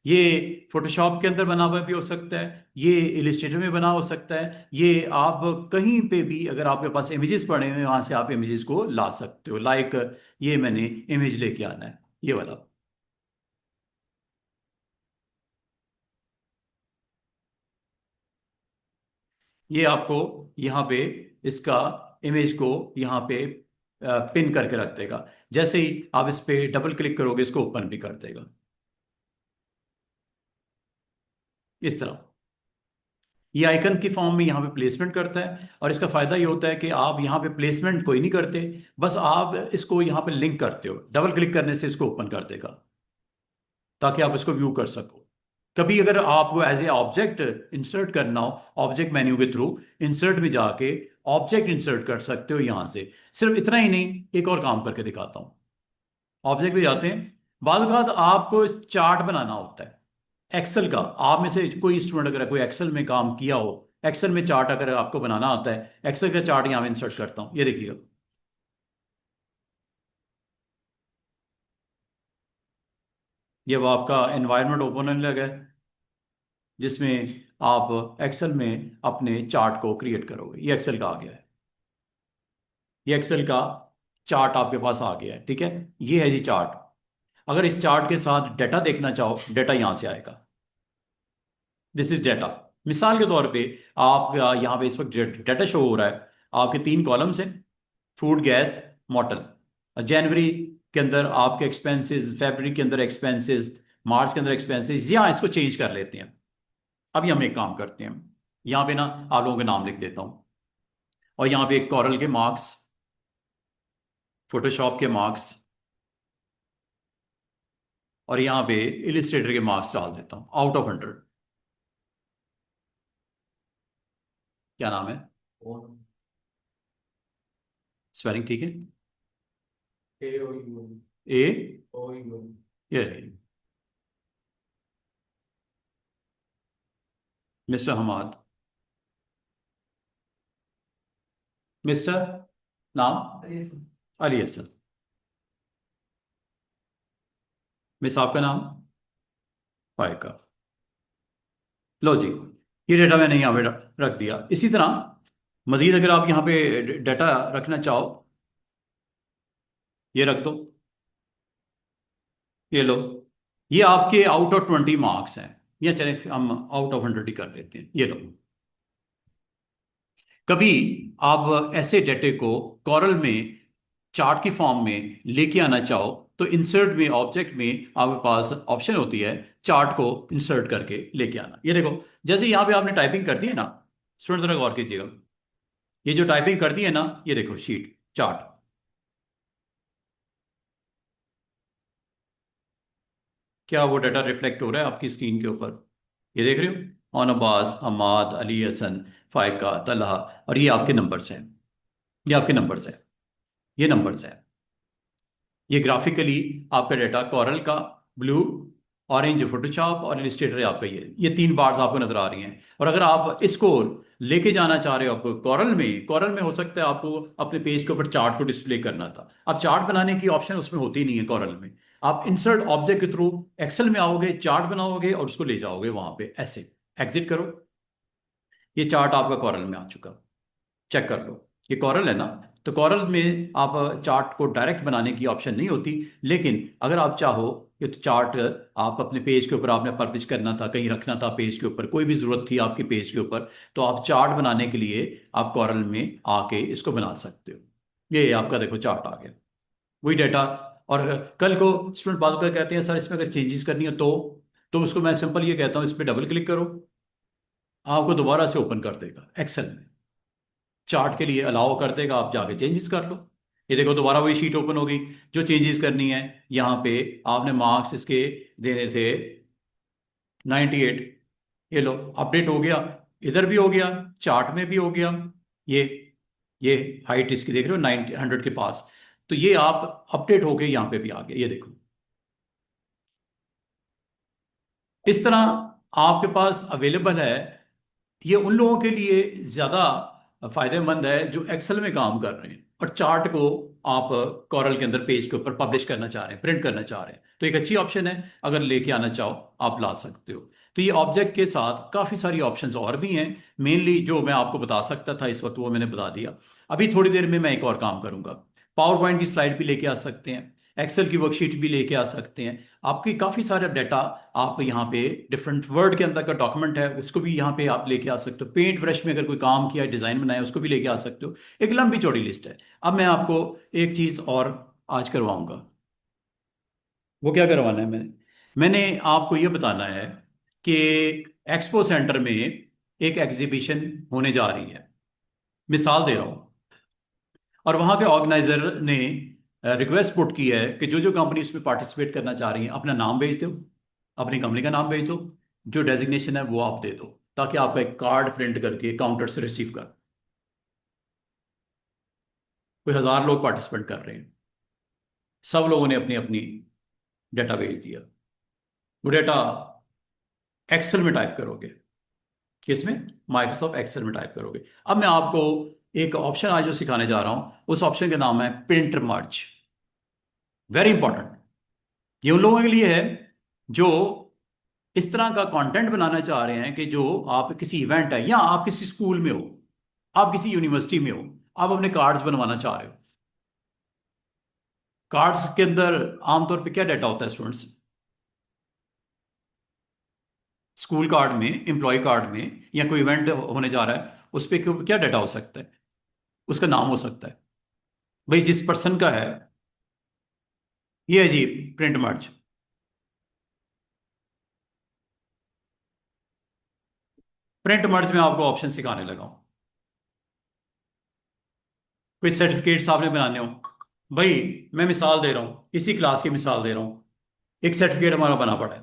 ये फोटोशॉप के अंदर बना हुआ भी हो सकता है, ये इलिस्ट्रेटर में बना हो सकता है, ये आप कहीं पे भी अगर आपके पास इमेजेस पड़े हुए हैं वहां से आप इमेजेस को ला सकते हो। लाइक ये मैंने इमेज लेके आना है, ये वाला। ये आपको यहाँ पे इसका इमेज को यहाँ पे पिन करके रख देगा। जैसे ही आप इस पे डबल क्लिक करोगे इसको ओपन भी कर देगा, इस तरह। ये आइकन की फॉर्म में यहाँ पे प्लेसमेंट करता है, और इसका फायदा ये होता है कि आप यहाँ पे प्लेसमेंट कोई नहीं करते, बस आप इसको यहाँ पे लिंक करते हो, डबल क्लिक करने से इसको ओपन कर देगा ताकि आप इसको व्यू कर सको। कभी अगर आपको एज ए ऑब्जेक्ट इंसर्ट करना हो, ऑब्जेक्ट मेन्यू के थ्रू इंसर्ट में जाके ऑब्जेक्ट इंसर्ट कर सकते हो यहाँ से। सिर्फ इतना ही नहीं, एक और काम करके दिखाता हूँ। ऑब्जेक्ट में जाते हैं, बाद आपको चार्ट बनाना होता है एक्सेल का। आप में से कोई स्टूडेंट अगर कोई एक्सेल में काम किया हो, एक्सेल में चार्ट अगर आपको बनाना आता है, एक्सेल का चार्ट यहाँ में इंसर्ट करता हूँ, ये देखिएगा। ये वो आपका एनवायरनमेंट ओपन होने लगा है जिसमें आप एक्सेल में अपने चार्ट को क्रिएट करोगे। ये एक्सेल का आ गया है, ये एक्सेल का चार्ट आपके पास आ गया है, ठीक है। ये है जी चार्ट। अगर इस चार्ट के साथ डेटा देखना चाहो, डेटा यहाँ से आएगा। This is data. मिसाल के तौर पे आप यहाँ पे इस वक्त डेटा शो हो रहा है, आपके तीन कॉलम्स हैं, फूड, गैस, मोटल। जनवरी के अंदर आपके एक्सपेंसेस, फरवरी के अंदर एक्सपेंसेस, मार्च के अंदर एक्सपेंसेस, या इसको चेंज कर लेते हैं। अभी हम एक काम करते हैं, यहाँ पे ना आप लोगों के नाम लिख देता हूँ, और यहाँ पे कॉरल के मार्क्स, फोटोशॉप के मार्क्स, और यहाँ पे इलिस्ट्रेटर के मार्क्स डाल देता हूँ, आउट ऑफ 100। क्या नाम है? स्पेलिंग ठीक है? ए, ये रही, मिस्टर हमाद। मिस्टर नाम अली हसन। मिस आपका नाम फायका। लो जी, ये डेटा मैंने यहाँ पे रख दिया। इसी तरह मजीद अगर आप यहाँ पे डेटा रखना चाहो, ये रख दो, ये लो। ये आपके आउट ऑफ 20 मार्क्स हैं, या चले हम आउट ऑफ 100 ही कर लेते हैं, ये लो। कभी आप ऐसे डेटे को कॉरल में चार्ट की फॉर्म में लेके आना चाहो, तो इंसर्ट में ऑब्जेक्ट में आपके पास ऑप्शन होती है चार्ट को इंसर्ट करके लेके आना। ये देखो, जैसे यहाँ पे आपने टाइपिंग कर दी है ना, स्टूडेंट जरा गौर कीजिएगा, ये जो टाइपिंग कर दी है ना, ये देखो शीट चार्ट। क्या वो डाटा रिफ्लेक्ट हो रहा है आपकी स्क्रीन के ऊपर? ये देख रहे हो, ऑन अब्बास, हमाद, अली हसन, फायका, तलहा, और ये आपके नंबर्स हैं। ये आपके नंबर्स हैं, ये नंबर्स हैं। ये ग्राफिकली आपका डाटा कॉरल का, ब्लू, ऑरेंज फोटोशॉप, और इलिस्ट्रेटर है आपका। ये तीन बार्स आपको नजर आ रही हैं। और अगर आप इसको लेके जाना चाह रहे हो आपको कॉरल में हो सकता है आपको अपने पेज के ऊपर चार्ट को डिस्प्ले करना था। अब चार्ट बनाने की ऑप्शन उसमें होती नहीं है कॉरल में। आप इंसर्ट ऑब्जेक्ट के थ्रू एक्सेल में आओगे, चार्ट बनाओगे और उसको ले जाओगे वहां पे ऐसे। एग्जिट करो, ये चार्ट आपका कॉरल में आ चुका, चेक कर लो। ये कॉरल है ना, तो कॉरल में आप चार्ट को डायरेक्ट बनाने की ऑप्शन नहीं होती, लेकिन अगर आप चाहो ये तो चार्ट आप अपने पेज के ऊपर आपने पब्लिश करना था, कहीं रखना था पेज के ऊपर, कोई भी ज़रूरत थी आपके पेज के ऊपर, तो आप चार्ट बनाने के लिए आप कॉरल में आके इसको बना सकते हो। ये आपका देखो चार्ट आ गया, वही डाटा। और कल को स्टूडेंट बात कर कहते हैं सर इसमें अगर चेंजेस करनी हो तो उसको मैं सिंपल ये कहता हूँ, इस पर डबल क्लिक करो, आपको दोबारा से ओपन कर देगा एक्सेल में, चार्ट के लिए अलाउ कर देगा, आप जाके चेंजेस कर लो। ये देखो दोबारा वही शीट ओपन होगी, जो चेंजेस करनी है यहाँ पे आपने मार्क्स इसके देने थे 98, ये लो अपडेट हो गया, इधर भी हो गया, चार्ट में भी हो गया। ये ये हाइट इसकी देख रहे हो 90 100 के पास, तो ये आप अपडेट हो गए, यहाँ पे भी आ गया, ये देखो। इस तरह आपके पास अवेलेबल है। ये उन लोगों के लिए ज़्यादा फायदेमंद है जो एक्सेल में काम कर रहे हैं और चार्ट को आप कॉरल के अंदर पेज के ऊपर पब्लिश करना चाह रहे हैं, प्रिंट करना चाह रहे हैं, तो एक अच्छी ऑप्शन है। अगर लेके आना चाहो आप ला सकते हो। तो ये ऑब्जेक्ट के साथ काफ़ी सारी ऑप्शंस और भी हैं, मेनली जो मैं आपको बता सकता था इस वक्त वो मैंने बता दिया। अभी थोड़ी देर में मैं एक और काम करूंगा, पावर पॉइंट की स्लाइड भी लेके आ सकते हैं, एक्सेल की वर्कशीट भी लेके आ सकते हैं। आपकी काफ़ी सारा डाटा आप यहाँ पे डिफरेंट वर्ड के अंदर का डॉक्यूमेंट है उसको भी यहाँ पे आप लेके आ सकते हो, पेंट ब्रश में अगर कोई काम किया डिज़ाइन बनाया उसको भी लेके आ सकते हो। एक लंबी चौड़ी लिस्ट है। अब मैं आपको एक चीज़ और आज करवाऊंगा। वो क्या करवाना है, मैंने आपको ये बताना है कि एक्सपो सेंटर में एक एग्जीबिशन होने जा रही है, मिसाल दे रहा हूँ। और वहाँ के ऑर्गेनाइजर ने रिक्वेस्ट पुट की है कि जो जो कंपनी उसमें पार्टिसिपेट करना चाह रही है अपना नाम भेज दो, अपनी कंपनी का नाम भेज दो, जो डेजिग्नेशन है वो आप दे दो, ताकि आपका एक कार्ड प्रिंट करके काउंटर से रिसीव कर। कोई 1000 लोग पार्टिसिपेट कर रहे हैं, सब लोगों ने अपनी अपनी डाटा भेज दिया। वो डाटा एक्सेल में टाइप करोगे, किसमें, माइक्रोसॉफ्ट एक्सेल में टाइप करोगे। अब मैं आपको एक ऑप्शन आज जो सिखाने जा रहा हूं, उस ऑप्शन का नाम है प्रिंट मर्ज। Very important. ये उन लोगों के लिए है जो इस तरह का कंटेंट बनाना चाह रहे हैं कि जो आप किसी इवेंट है या आप किसी स्कूल में हो, आप किसी यूनिवर्सिटी में हो, आप अपने कार्ड्स बनवाना चाह रहे हो। कार्ड्स के अंदर आमतौर पे क्या डाटा होता है स्टूडेंट्स, स्कूल कार्ड में, एम्प्लॉय कार्ड में, या कोई इवेंट होने जा रहा है उस पर क्या डाटा हो सकता है, उसका नाम हो सकता है, भाई जिस पर्सन का है। ये है जी प्रिंट मर्ज। प्रिंट मर्ज में आपको ऑप्शन सिखाने लगा हूं। कोई सर्टिफिकेट्स आपने बनाने हो, भाई मैं मिसाल दे रहा हूँ, इसी क्लास की मिसाल दे रहा हूँ। एक सर्टिफिकेट हमारा बना पड़ा है,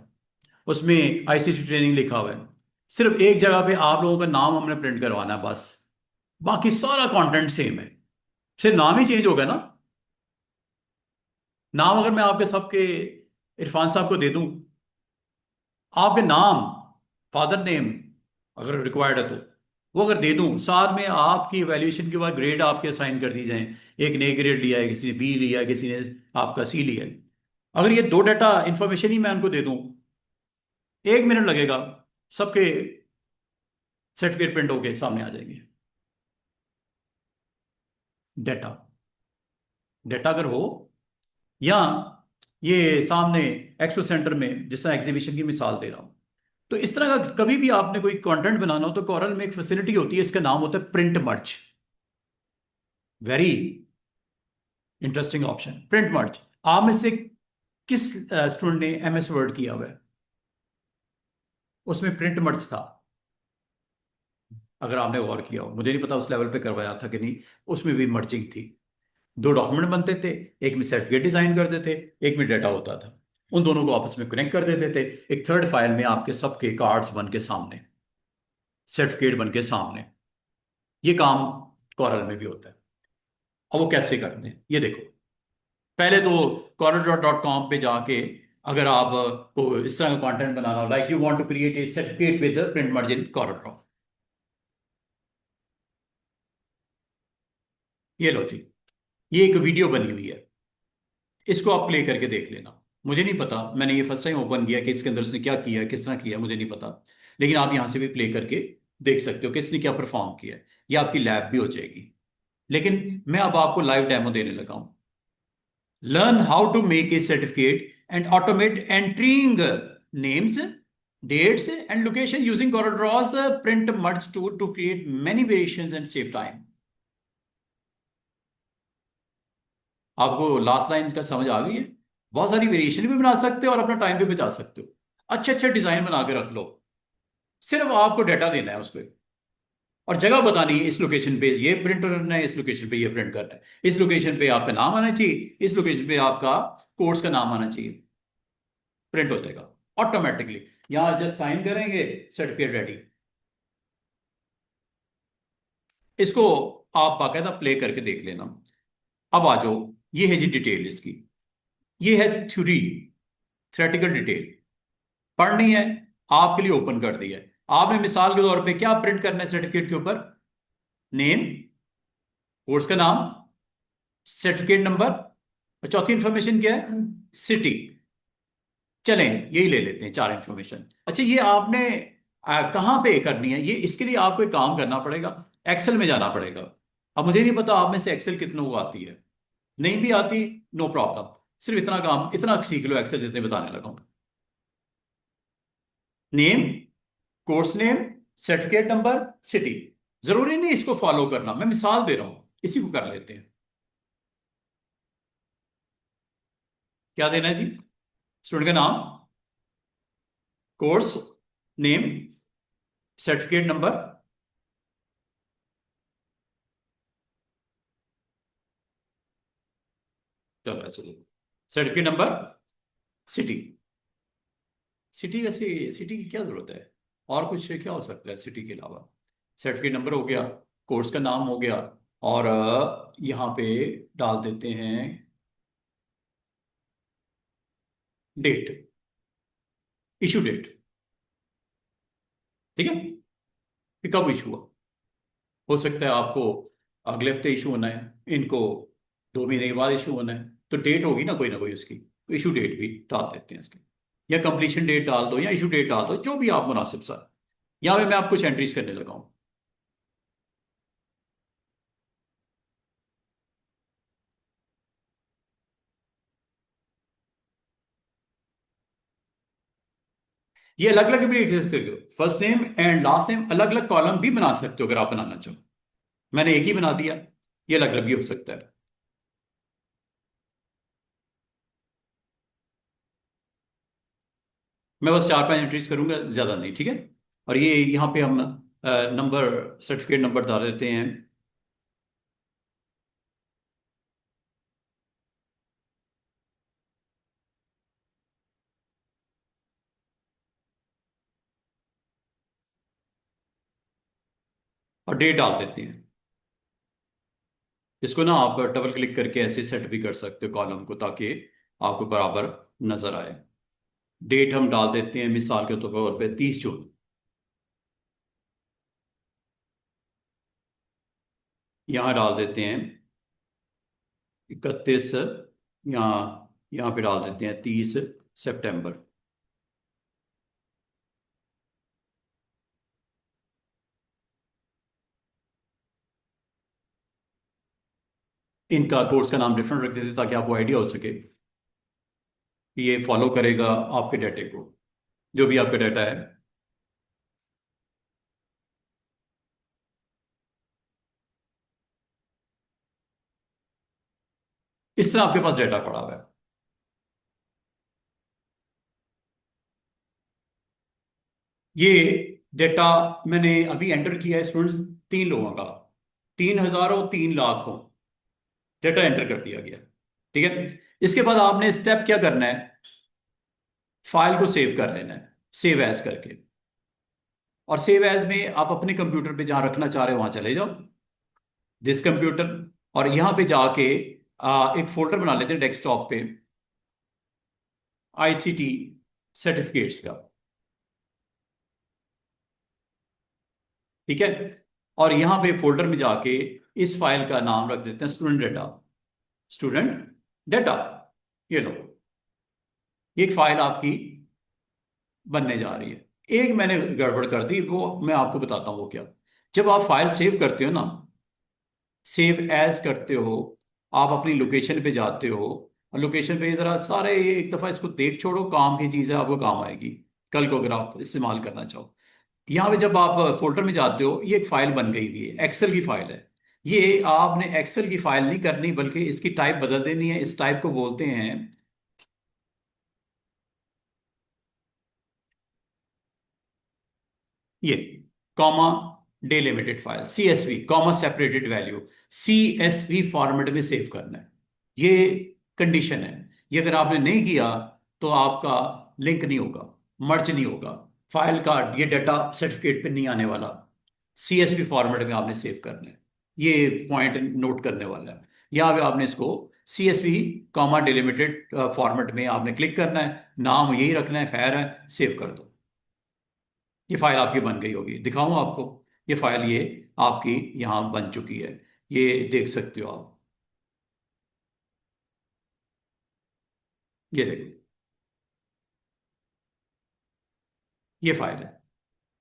उसमें आईसीटी ट्रेनिंग लिखा हुआ है, सिर्फ एक जगह पे आप लोगों का नाम हमने प्रिंट करवाना है बस, बाकी सारा कंटेंट सेम है, सिर्फ नाम ही चेंज होगा ना। नाम अगर मैं आपके सबके इरफान साहब को दे दूं, आपके नाम, फादर नेम अगर रिक्वायर्ड है तो वो अगर दे दूं, साथ में आपकी वैल्यूएशन के बाद ग्रेड आपके असाइन कर दी जाए, एक ने ए ग्रेड लिया है, किसी ने बी लिया है, किसी ने आपका सी लिया है, अगर ये दो डाटा इंफॉर्मेशन ही मैं उनको दे दूं, 1 मिनट लगेगा, सबके सर्टिफिकेट प्रिंट होके सामने आ जाएंगे। डाटा डाटा अगर हो, या ये सामने एक्सपो सेंटर में जिस तरह एग्जीबिशन की मिसाल दे रहा हूं, तो इस तरह का कभी भी आपने कोई कंटेंट बनाना हो तो कॉरल में एक फैसिलिटी होती है, इसका नाम होता है प्रिंट मर्ज। वेरी इंटरेस्टिंग ऑप्शन प्रिंट मर्ज। आप में से किस स्टूडेंट ने एमएस वर्ड किया हुआ है, उसमें प्रिंट मर्ज था, अगर आपने गौर किया हो, मुझे नहीं पता उस लेवल पे करवाया था कि नहीं, उसमें भी मर्जिंग थी। दो डॉक्यूमेंट बनते थे, एक में सर्टिफिकेट डिजाइन करते थे, एक में डाटा होता था, उन दोनों को आपस में कनेक्ट कर देते थे, एक थर्ड फाइल में आपके सबके कार्ड्स बन के सामने, सर्टिफिकेट बन के सामने। ये काम कॉरल में भी होता है। और वो कैसे करते हैं ये देखो। पहले तो corel.com पे जाके, अगर आप को इस तरह का कंटेंट बनाना हो, like you want to create a certificate with print margin corel, ये लो जी, ये एक वीडियो बनी हुई है, इसको आप प्ले करके देख लेना। मुझे नहीं पता, मैंने ये फर्स्ट टाइम ओपन किया कि इसके अंदर उसने क्या किया है, किस तरह किया है, मुझे नहीं पता, लेकिन आप यहां से भी प्ले करके देख सकते हो कि इसने क्या परफॉर्म किया है। ये आपकी लैब भी हो जाएगी। लेकिन मैं अब आपको लाइव डेमो देने लगा हूं। Learn how to make a certificate and automate entering names, dates, and location using CorelDRAW's print merge tool to create many variations and save time. आपको लास्ट लाइन का समझ आ गई है? बहुत सारी वेरिएशन भी बना सकते हो और अपना टाइम भी बचा सकते हो। अच्छे अच्छे डिजाइन बना के रख लो, सिर्फ आपको डाटा देना है उस पर और जगह बतानी है, इस लोकेशन पे ये प्रिंट करना है, इस लोकेशन पे ये प्रिंट करना है, इस लोकेशन पे आपका नाम आना चाहिए, इस लोकेशन पे आपका कोर्स का नाम आना चाहिए, प्रिंट हो जाएगा ऑटोमेटिकली। यहां जस्ट साइन करेंगे, सर्टिफिकेट रेडी। इसको आप बाकायदा प्ले करके देख लेना। अब आ जाओ, ये है जी डिटेल इसकी, ये है थ्योरी, थ्योरेटिकल डिटेल पढ़नी है, आपके लिए ओपन कर दी है। आपने मिसाल के तौर पे क्या प्रिंट करना है सर्टिफिकेट के ऊपर? नेम, कोर्स का नाम, सर्टिफिकेट नंबर, और चौथी इंफॉर्मेशन क्या है? सिटी। चलें यही ले लेते हैं, चार इंफॉर्मेशन। अच्छा, ये आपने कहाँ पे करनी है? ये इसके लिए आपको एक काम करना पड़ेगा, एक्सेल में जाना पड़ेगा। अब मुझे नहीं पता आप में से एक्सेल कितनों को आती है, नहीं भी आती नो प्रॉब्लम, सिर्फ इतना काम, इतना सीख लो एक्सेल जितने बताने लगा हूं। Name, course name, certificate number, city. जरूरी नहीं इसको फॉलो करना, मैं मिसाल दे रहा हूं, इसी को कर लेते हैं। क्या देना है जी? स्टूडेंट का नाम, कोर्स नेम, सर्टिफिकेट नंबर, चलो ऐसे सर्टिफिकेट नंबर, सिटी। सिटी, वैसे सिटी की क्या जरूरत है, और कुछ क्या हो सकता है सिटी के अलावा? सर्टिफिकेट नंबर हो गया, कोर्स का नाम हो गया, और यहाँ पे डाल देते हैं डेट, इशू डेट। ठीक है, कि कब इशू हुआ, हो सकता है आपको अगले हफ्ते इशू होना है, इनको 2 महीने के बाद इशू होना है, तो डेट होगी ना कोई उसकी, तो इशू डेट भी डाल देते हैं इसकी, या कंप्लीशन डेट डाल दो, या इशू डेट डाल दो, जो भी आप मुनासिब सा। यहाँ पे मैं आपको कुछ एंट्रीज करने लगा हूँ। ये अलग अलग भी लिख सकते हो, first name and last name अलग अलग कॉलम भी बना सकते हो अगर आप बनाना चाहो। मैंने एक ही बना दिया, ये अलग अलग भी हो सकता है। मैं बस 4-5 एंट्रीज करूंगा, ज्यादा नहीं, ठीक है। और ये यहाँ पे हम नंबर, सर्टिफिकेट नंबर डाल देते हैं। और डेट डाल देते हैं। इसको ना आप डबल क्लिक करके ऐसे सेट भी कर सकते हो कॉलम को, ताकि आपको बराबर नजर आए। डेट हम डाल देते हैं मिसाल के तौर पे 30 जून। यहाँ डाल देते हैं 31, यहाँ यहाँ पे डाल देते हैं 30 सितंबर। इनका कोर्स का नाम डिफरेंट रख देते हैं ताकि आपको आइडिया हो सके कि ये फॉलो करेगा आपके डाटे को, जो भी आपका डाटा है। इस तरह आपके पास डाटा पड़ा हुआ है। ये डेटा मैंने अभी एंटर किया है स्टूडेंट्स, 3 लोगों का, 3,000 हो 3 लाख हो, डेटा एंटर कर दिया गया। ठीक है, इसके बाद आपने स्टेप क्या करना है? फाइल को सेव कर लेना है, सेव एज करके। और सेव एज में आप अपने कंप्यूटर पे जहां रखना चाह रहे हो वहां चले जाओ, दिस कंप्यूटर, और यहां पे जाके एक फोल्डर बना लेते हैं डेस्कटॉप पे, आईसीटी सर्टिफिकेट्स का। ठीक है, और यहां पे फोल्डर में जाके इस फाइल का नाम रख देते हैं स्टूडेंट डेटा, स्टूडेंट डेटा। ये लो, ये एक फाइल आपकी बनने जा रही है। एक मैंने गड़बड़ कर दी, वो मैं आपको बताता हूँ वो क्या। जब आप फाइल सेव करते हो ना, सेव एज करते हो, आप अपनी लोकेशन पे जाते हो, और लोकेशन पे ज़रा सारे ये एक दफ़ा इसको देख छोड़ो, काम की चीज़ है, आपको काम आएगी कल को अगर आप इस्तेमाल करना चाहो। यहाँ पे जब आप फोल्डर में जाते हो, ये एक फाइल बन गई हुई है, एक्सेल की फाइल है। ये आपने एक्सेल की फाइल नहीं करनी, बल्कि इसकी टाइप बदल देनी है। इस टाइप को बोलते हैं, ये comma delimited file, CSV, comma separated value, CSV format में सेव करना है। ये कंडीशन है। ये अगर आपने नहीं किया तो आपका लिंक नहीं होगा, मर्ज नहीं होगा, फाइल का ये डाटा सर्टिफिकेट पे नहीं आने वाला। CSV फॉर्मेट में आपने सेव करना है। ये पॉइंट नोट करने वाला है। यहाँ पे आपने इसको CSV कॉमा डिलिमिटेड फॉर्मेट में आपने क्लिक करना है, नाम यही रखना है, खैर है, सेव कर दो। ये फाइल आपकी बन गई होगी, दिखाऊं आपको? ये फाइल ये आपकी यहाँ बन चुकी है, ये देख सकते हो आप। ये देखो, ये फाइल है।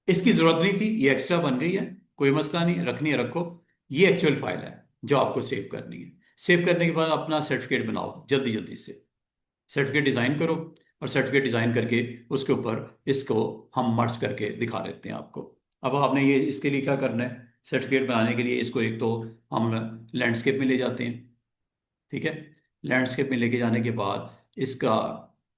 इसकी जरूरत नहीं थी, ये एक्स्ट्रा बन गई है, कोई मसला नहीं, रखनी है रखो। ये एक्चुअल फाइल है जो आपको सेव करनी है। सेव करने के बाद अपना सर्टिफिकेट बनाओ जल्दी जल्दी से। सर्टिफिकेट डिज़ाइन करो, और सर्टिफिकेट डिज़ाइन करके उसके ऊपर इसको हम मर्ज करके दिखा देते हैं आपको। अब आपने ये इसके लिए क्या करना है, सर्टिफिकेट बनाने के लिए इसको एक तो हम लैंडस्केप में ले जाते हैं, ठीक है। लैंडस्केप में लेके जाने के बाद इसका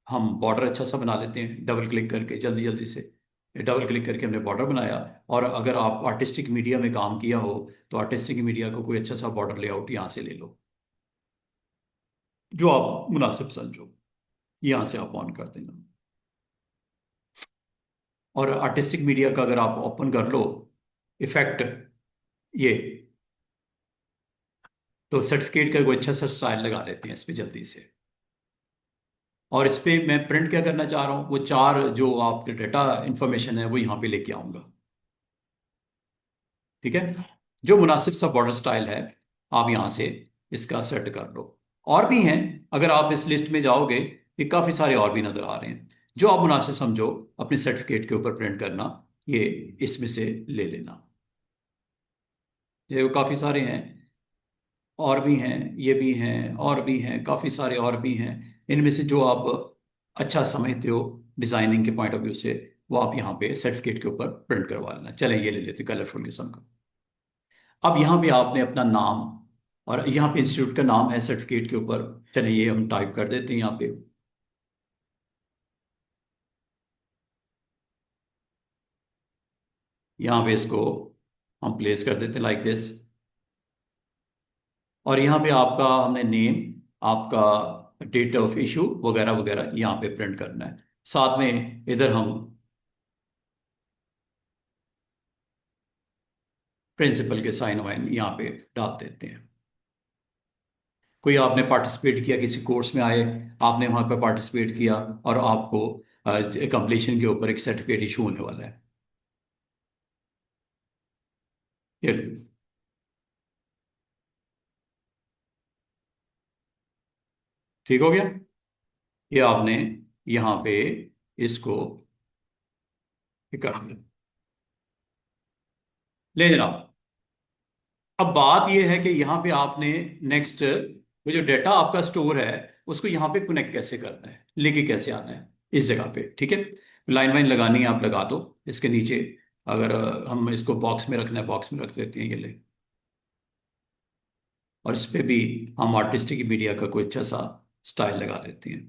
हम बॉर्डर अच्छा सा बना लेते हैं, डबल क्लिक करके जल्दी जल्दी से। डबल क्लिक करके हमने बॉर्डर बनाया। और अगर आप आर्टिस्टिक मीडिया में काम किया हो तो आर्टिस्टिक मीडिया को कोई अच्छा सा बॉर्डर लेआउट यहाँ से ले लो, जो आप मुनासिब समझो, यहाँ से आप ऑन कर देना। और आर्टिस्टिक मीडिया का अगर आप ओपन कर लो, इफेक्ट, ये, तो सर्टिफिकेट का कोई अच्छा सा स्टाइल लगा लेते हैं इस पे जल्दी से। और इस पे मैं प्रिंट क्या करना चाह रहा हूँ, वो चार जो आपके डाटा इंफॉर्मेशन है वो यहाँ पे लेके आऊँगा, ठीक है। जो मुनासिब सा बॉर्डर स्टाइल है, आप यहाँ से इसका सेट कर लो। और भी हैं, अगर आप इस लिस्ट में जाओगे, ये काफ़ी सारे और भी नज़र आ रहे हैं। जो आप मुनासिब समझो अपने सर्टिफिकेट के ऊपर प्रिंट करना, ये इसमें से ले लेना। ये काफ़ी सारे हैं, और भी हैं, ये भी हैं, और भी हैं, काफ़ी सारे और भी हैं। इनमें से जो आप अच्छा समझते हो डिज़ाइनिंग के पॉइंट ऑफ व्यू से, वो आप यहाँ पे सर्टिफिकेट के ऊपर प्रिंट करवा लेना। चलें, ये ले लेते कलरफुल किस्म का। अब यहाँ पे आपने अपना नाम, और यहाँ पे इंस्टीट्यूट का नाम है सर्टिफिकेट के ऊपर, चलिए ये हम टाइप कर देते हैं यहाँ पे। यहाँ पे इसको हम प्लेस कर देते हैं लाइक दिस। और यहाँ पे आपका हमने नेम, आपका डेट ऑफ इशू वगैरह वगैरह यहाँ पे प्रिंट करना है। साथ में इधर हम प्रिंसिपल के साइन वाइन यहाँ पे डाल देते हैं। कोई आपने पार्टिसिपेट किया, किसी कोर्स में आए, आपने वहाँ पे पार्टिसिपेट किया, और आपको कंप्लीशन के ऊपर एक सर्टिफिकेट इशू होने वाला है। ये ठीक हो गया। ये आपने यहाँ पे इसको कर दिया। ले जनाब, अब बात यह है कि यहाँ पे आपने नेक्स्ट, वो जो डेटा आपका स्टोर है उसको यहाँ पे कनेक्ट कैसे करना है, लेके कैसे आना है इस जगह पे, ठीक है। लाइन वाइन लगानी है, आप लगा दो इसके नीचे। अगर हम इसको बॉक्स में रखना है, बॉक्स में रख देते हैं, ये ले। और इस पे भी हम आर्टिस्टिक मीडिया का कोई अच्छा सा स्टाइल लगा देते हैं।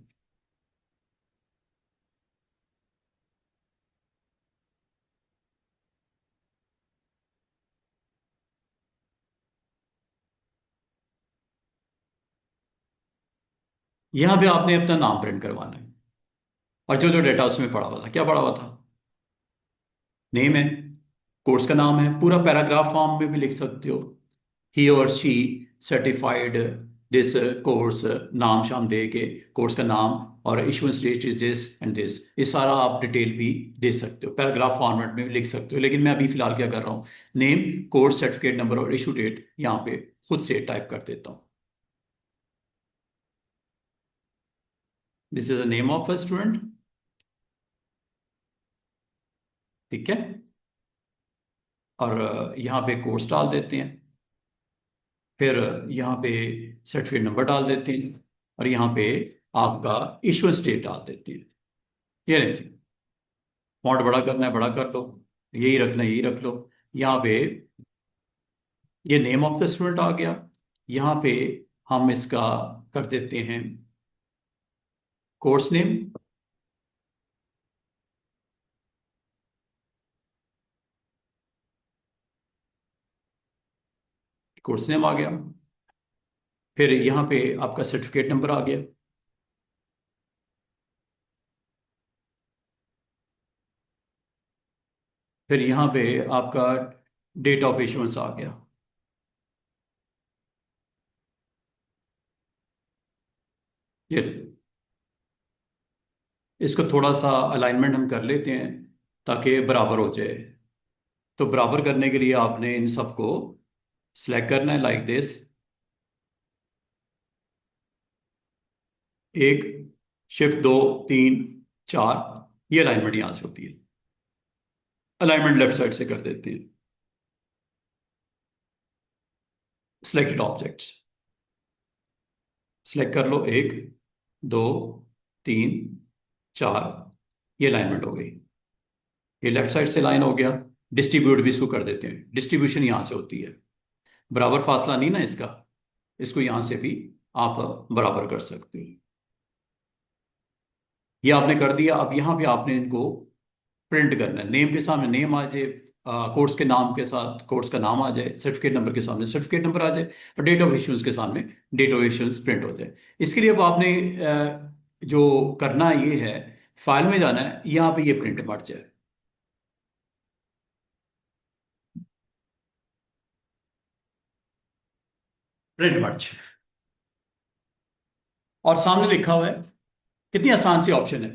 यहाँ पे आपने अपना नाम प्रिंट करवाना है, और जो जो डेटा उसमें पड़ा हुआ था, क्या पड़ा हुआ था, नेम है, कोर्स का नाम है, पूरा पैराग्राफ फॉर्म में भी लिख सकते हो। ही और शी सर्टिफाइड दिस कोर्स, नाम शाम दे के कोर्स का नाम, और issuance date is this and this, ये सारा आप डिटेल भी दे सकते हो, पैराग्राफ फॉर्मेट में भी लिख सकते हो। लेकिन मैं अभी फिलहाल क्या कर रहा हूँ, नेम, कोर्स सर्टिफिकेट नंबर और इशू डेट यहाँ पे खुद से टाइप कर देता हूँ। This is the name of a student, ठीक है। और यहाँ पे कोर्स डाल देते हैं। फिर यहाँ पे सर्टिफिकेट नंबर डाल देते हैं, और यहाँ पे आपका इशुएंस डेट डाल देते हैं। ये नहीं जी, फॉन्ट बड़ा करना है बड़ा कर लो, यही रखना है यही रख लो। यहाँ पे ये नेम ऑफ द स्टूडेंट आ गया। यहाँ पे हम इसका कर देते हैं कोर्स नेम। कोर्स नेम आ गया। फिर यहाँ पे आपका सर्टिफिकेट नंबर आ गया। फिर यहाँ पे आपका डेट ऑफ इशुएंस आ गया। ये इसको थोड़ा सा अलाइनमेंट हम कर लेते हैं ताकि बराबर हो जाए। तो बराबर करने के लिए आपने इन सबको सिलेक्ट करना है लाइक दिस। एक, शिफ्ट दो, तीन, चार, ये अलाइनमेंट यहां से होती है। अलाइनमेंट लेफ्ट साइड से कर देते हैं। सिलेक्टेड ऑब्जेक्ट्स सिलेक्ट कर लो, एक, दो, तीन, चार, ये अलाइनमेंट हो गई। ये लेफ्ट साइड से लाइन हो गया। डिस्ट्रीब्यूट भी इसको कर देते हैं। डिस्ट्रीब्यूशन यहां से होती है। बराबर फासला नहीं ना इसका, इसको यहां से भी आप बराबर कर सकते हो। ये आपने कर दिया। अब यहाँ पे आपने इनको प्रिंट करना है। नेम के सामने नेम आ जाए, कोर्स के नाम के साथ कोर्स का नाम आ जाए, सर्टिफिकेट नंबर के सामने सर्टिफिकेट नंबर आ जाए, और डेट ऑफ इश्यूज के सामने डेट ऑफ इश्यूज प्रिंट हो जाए। इसके लिए अब आपने जो करना ये है, फाइल में जाना है, यहाँ पे ये प्रिंट मर जाए। प्रिंट मर्ज, और सामने लिखा हुआ है। कितनी आसान सी ऑप्शन है।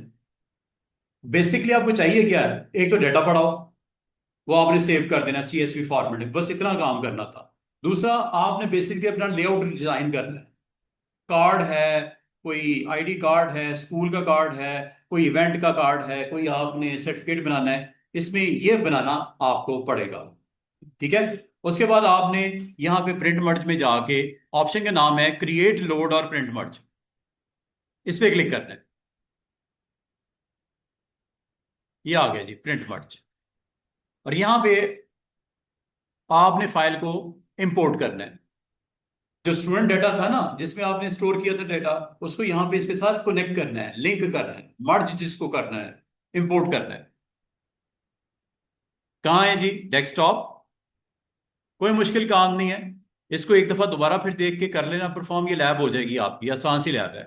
बेसिकली आपको चाहिए क्या है, एक तो डेटा पढ़ाओ, वो आपने सेव कर देना CSV फॉर्मेट में, बस इतना काम करना था। दूसरा, आपने बेसिकली अपना लेआउट डिजाइन करना है। कार्ड है, कोई आईडी कार्ड है, स्कूल का कार्ड है, कोई इवेंट का कार्ड है, कोई आपने सर्टिफिकेट बनाना है, इसमें ये बनाना आपको पड़ेगा। ठीक है। उसके बाद आपने यहाँ पे प्रिंट मर्ज में जाके ऑप्शन का नाम है क्रिएट लोड और प्रिंट मर्ज, इस पे क्लिक करना है। ये आ गया जी प्रिंट मर्ज। और यहाँ पे आपने फाइल को इंपोर्ट करना है। जो स्टूडेंट डाटा था ना, जिसमें आपने स्टोर किया था डाटा, उसको यहाँ पे इसके साथ कनेक्ट करना है, लिंक करना है, मर्ज जिसको करना है, इंपोर्ट करना है। कहाँ है जी, डेस्कटॉप। कोई मुश्किल काम नहीं है। इसको एक दफा दोबारा फिर देख के कर लेना परफॉर्म, ये लैब हो जाएगी आपकी, आसान सी लैब है।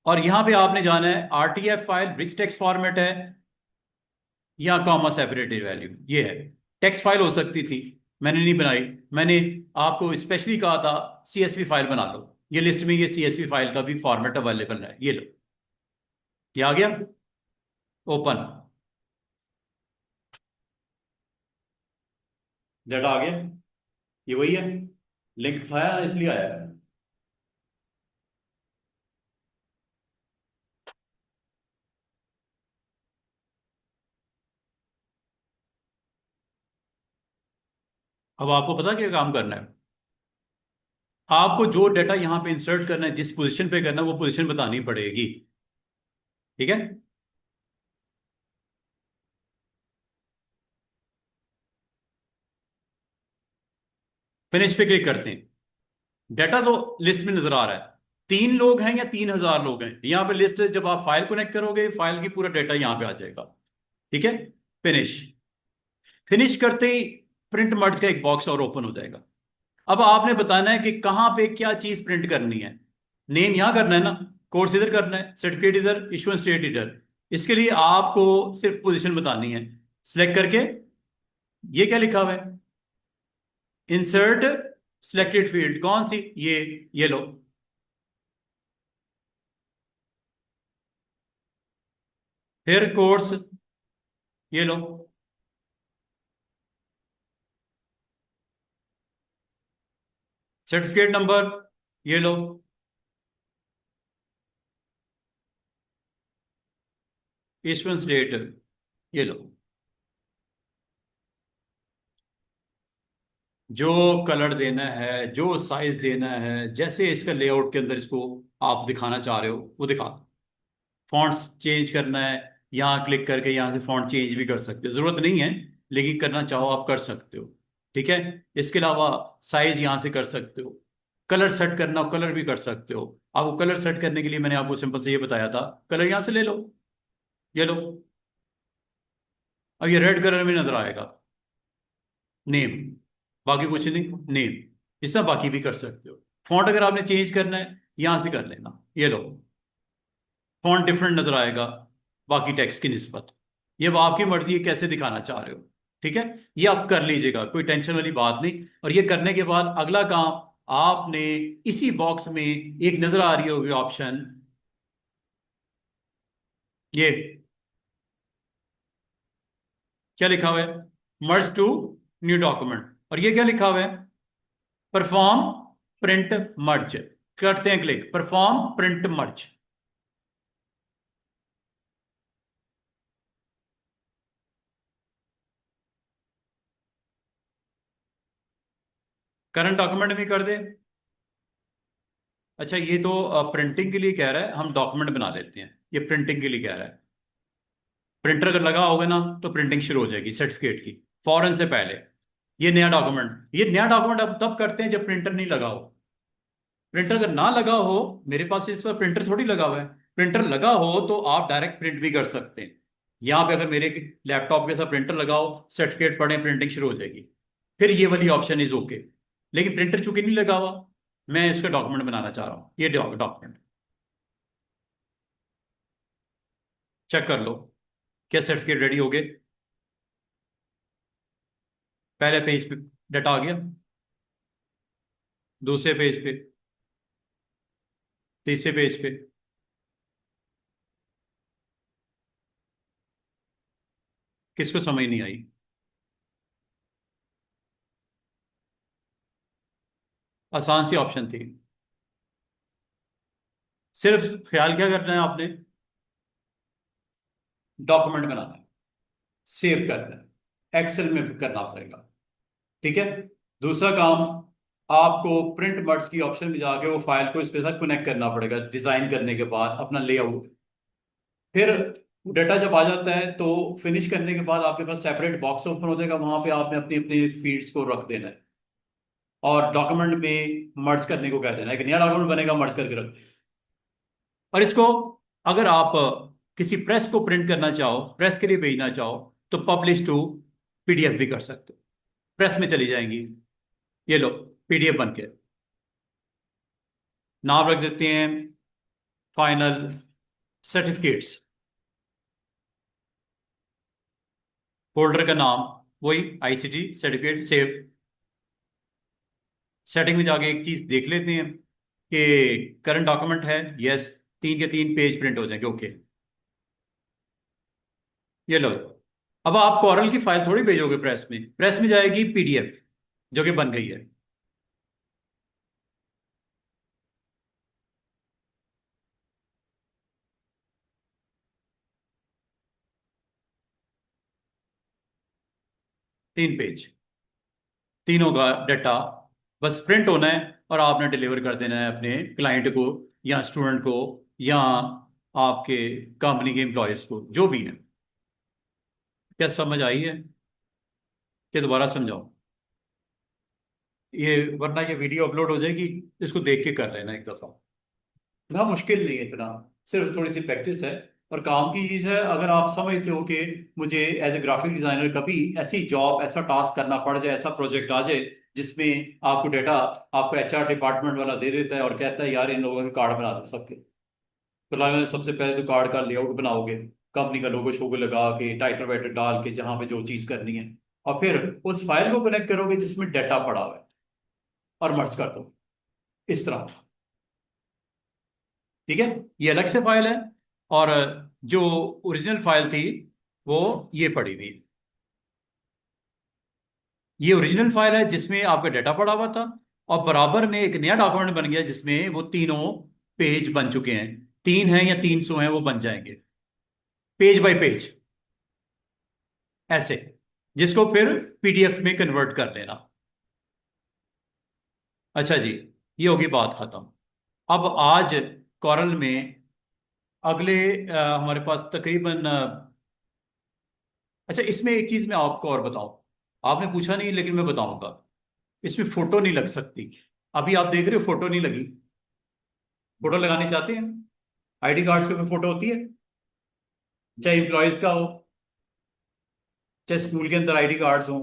और यहाँ पे आपने जाना है RTF file rich text format है या कॉमा सेपरेटेड वैल्यू, ये है। टेक्स्ट फाइल हो सकती थी, मैंने नहीं बनाई। मैंने आपको स्पेशली कहा था CSV फाइल बना लो। ये लिस्ट में ये CSV फाइल का भी फॉर्मेट अवेलेबल है, ये लो। ये आ गया ओपन, डाटा आ गया। ये वही है, लिंक खाया ना इसलिए आया है। अब आपको पता क्या काम करना है। आपको जो डाटा यहाँ पे इंसर्ट करना है, जिस पोजीशन पे करना है, वो पोजीशन बतानी पड़ेगी। ठीक है। फिनिश पे क्लिक करते हैं। डाटा तो लिस्ट में नजर आ रहा है। 3 लोग हैं या 3,000 लोग हैं, यहाँ पे लिस्ट, जब आप फाइल कनेक्ट करोगे फाइल की पूरा डाटा यहाँ पे आ जाएगा। ठीक है। फिनिश। फिनिश करते ही प्रिंट मर्ज का एक बॉक्स और ओपन हो जाएगा। अब आपने बताना है कि कहाँ पे क्या चीज प्रिंट करनी है। नेम यहां करना है ना, कोर्स इधर करना है, सर्टिफिकेट इधर, इशुएंस डेट इधर। इसके लिए आपको सिर्फ पोजीशन बतानी है। सिलेक्ट करके, ये क्या लिखा हुआ है, इंसर्ट सिलेक्टेड फील्ड, कौन सी, ये लो। फिर कोर्स, ये लो। सर्टिफिकेट नंबर, ये लो। इशुएंस डेट, ये लो। जो कलर देना है, जो साइज देना है, जैसे इसका लेआउट के अंदर इसको आप दिखाना चाह रहे हो वो दिखा दो। फॉन्ट्स चेंज करना है, यहाँ क्लिक करके यहाँ से फॉन्ट चेंज भी कर सकते हो, जरूरत नहीं है, लेकिन करना चाहो आप कर सकते हो। ठीक है। इसके अलावा साइज यहाँ से कर सकते हो। कलर सेट करना हो कलर भी कर सकते हो। आपको कलर सेट करने के लिए मैंने आपको सिंपल से ये बताया था, कलर यहाँ से ले लो, ये लो। अब ये रेड कलर में नजर आएगा, नेम, बाकी कुछ नहीं, नेम। इस तरह बाकी भी कर सकते हो। फॉन्ट अगर आपने चेंज करना है यहां से कर लेना, ये लो, फॉन्ट डिफरेंट नजर आएगा बाकी टेक्स्ट की निस्बत। ये अब आपकी मर्जी है कैसे दिखाना चाह रहे हो। ठीक है। ये आप कर लीजिएगा, कोई टेंशन वाली बात नहीं। और ये करने के बाद अगला काम, आपने इसी बॉक्स में एक नजर आ रही होगी ऑप्शन, ये क्या लिखा हुआ है, मर्ज टू न्यू डॉक्यूमेंट। और ये क्या लिखा हुआ है, परफॉर्म प्रिंट मर्ज। करते हैं क्लिक, परफॉर्म प्रिंट मर्ज। करंट डॉक्यूमेंट भी कर दे। अच्छा, ये तो प्रिंटिंग के लिए कह रहा है, हम डॉक्यूमेंट बना लेते हैं। ये प्रिंटिंग के लिए कह रहा है। प्रिंटर अगर लगा होगा ना तो प्रिंटिंग शुरू हो जाएगी सर्टिफिकेट की, फौरन से पहले। ये नया डॉक्यूमेंट, ये नया डॉक्यूमेंट अब तब करते हैं जब प्रिंटर नहीं लगा हो। प्रिंटर अगर ना लगा हो, मेरे पास इस पर प्रिंटर थोड़ी लगा हुआ है, प्रिंटर लगा हो तो आप डायरेक्ट प्रिंट भी कर सकते हैं। यहाँ पे अगर मेरे लैपटॉप के साथ प्रिंटर लगाओ, सर्टिफिकेट पढ़े, प्रिंटिंग शुरू हो जाएगी। फिर ये वाली ऑप्शन इज ओके। लेकिन प्रिंटर चूंकि नहीं लगा हुआ, मैं इसका डॉक्यूमेंट बनाना चाह रहा हूँ, ये डॉक्यूमेंट चेक कर लो। क्या सर्टिफिकेट रेडी हो गए? पहले पेज पे डाटा आ गया, दूसरे पेज पे, तीसरे पेज पे। किसको समझ नहीं आई? आसान सी ऑप्शन थी। सिर्फ ख्याल क्या करना है आपने, डॉक्यूमेंट बनाना है, सेव करना है, एक्सेल में करना पड़ेगा। ठीक है। दूसरा काम, आपको प्रिंट मर्ज की ऑप्शन में जाके वो फाइल को इसके साथ कनेक्ट करना पड़ेगा, डिजाइन करने के बाद अपना लेआउट। फिर डाटा जब आ जाता है तो फिनिश करने के बाद आपके पास सेपरेट बॉक्स ओपन हो जाएगा, वहां पे आपने अपनी अपनी फील्ड्स को रख देना है और डॉक्यूमेंट में मर्ज करने को कह देना है, एक नया डॉक्यूमेंट बनेगा, मर्ज करके रख देना। और इसको अगर आप किसी प्रेस को प्रिंट करना चाहो, प्रेस के लिए भेजना चाहो, तो पब्लिश टू पीडीएफ भी कर सकते हो, प्रेस में चली जाएंगी। ये लो, पीडीएफ बन के। नाम रख देते हैं फाइनल सर्टिफिकेट्स, फोल्डर का नाम वही आईसीटी सर्टिफिकेट, सेव। सेटिंग में जाके एक चीज देख लेते हैं कि करंट डॉक्यूमेंट है, यस, तीन के तीन पेज प्रिंट हो जाएंगे, ओके। ये लो। अब आप कॉरल की फाइल थोड़ी भेजोगे प्रेस में, प्रेस में जाएगी पीडीएफ जो कि बन गई है। 3 पेज, तीनों का डाटा बस प्रिंट होना है और आपने डिलीवर कर देना है अपने क्लाइंट को, या स्टूडेंट को, या आपके कंपनी के एम्प्लॉयज को, जो भी है। क्या समझ आई है? कि दोबारा समझाओ? ये वरना ये वीडियो अपलोड हो जाएगी, इसको देख के कर लेना एक दफा। ना मुश्किल नहीं है इतना, सिर्फ थोड़ी सी प्रैक्टिस है और काम की चीज़ है। अगर आप समझते हो कि मुझे एज ए ग्राफिक डिजाइनर कभी ऐसी जॉब, ऐसा टास्क करना पड़ जाए, ऐसा प्रोजेक्ट आ जाए जिसमें आपको डेटा आपको एचआर डिपार्टमेंट वाला दे देता है और कहता है यार इन लोगों के कार्ड बना दो सबके, तो लगता है सबसे पहले तो कार्ड का लेआउट बनाओगे, कंपनी का लोगो शोगो लगा के, टाइटल वाइटल डाल के, जहां पे जो चीज करनी है। और फिर उस फाइल को कनेक्ट करोगे जिसमें डाटा पड़ा हुआ है और मर्ज कर दो इस तरह। ठीक है। ये अलग से फाइल है, और जो ओरिजिनल फाइल थी वो ये पड़ी हुई है। ये ओरिजिनल फाइल है जिसमें आपका डाटा पड़ा हुआ था, और बराबर में एक नया डॉक्यूमेंट बन गया जिसमें वो तीनों पेज बन चुके हैं। 3 हैं या 300 हैं, वो बन जाएंगे पेज बाय पेज, ऐसे, जिसको फिर पीडीएफ में कन्वर्ट कर लेना। अच्छा जी, ये होगी बात खत्म। अब आज कॉरल में अगले हमारे पास तकरीबन अच्छा, इसमें एक चीज मैं आपको और बताऊं, आपने पूछा नहीं लेकिन मैं बताऊंगा। इसमें फोटो नहीं लग सकती। अभी आप देख रहे हो फोटो नहीं लगी। फोटो लगाने चाहते हैं? आईडी कार्ड के ऊपर फोटो होती है, चाहे एम्प्लॉयज का हो, चाहे स्कूल के अंदर आईडी कार्ड्स हो,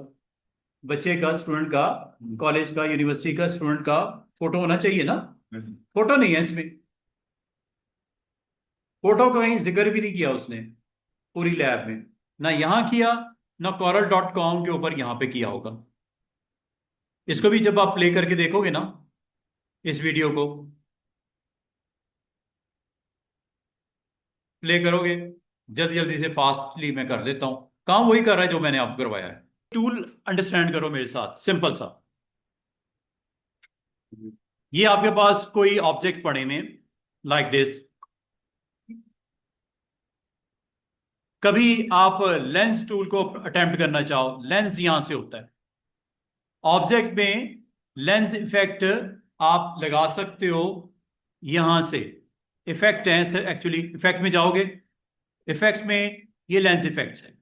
बच्चे का, स्टूडेंट का, कॉलेज का, यूनिवर्सिटी का स्टूडेंट का फोटो होना चाहिए ना। फोटो नहीं है इसमें। फोटो का कहीं जिक्र भी नहीं किया उसने पूरी लैब में, ना यहां किया, ना coral.com के ऊपर यहां पे किया होगा। इसको भी जब आप प्ले करके देखोगे ना, इस वीडियो को प्ले करोगे, जल्दी जल्दी से फास्टली मैं कर देता हूं, काम वही कर रहा है जो मैंने आपको करवाया है। टूल अंडरस्टैंड करो मेरे साथ, सिंपल सा। ये आपके पास कोई ऑब्जेक्ट पड़े में, लाइक दिस। कभी आप लेंस टूल को अटेम्प्ट करना चाहो, लेंस यहां से होता है ऑब्जेक्ट में। लेंस इफेक्ट आप लगा सकते हो यहां से। इफेक्ट है सर, एक्चुअली इफेक्ट में जाओगे, इफेक्ट्स में ये लेंस इफेक्ट्स है।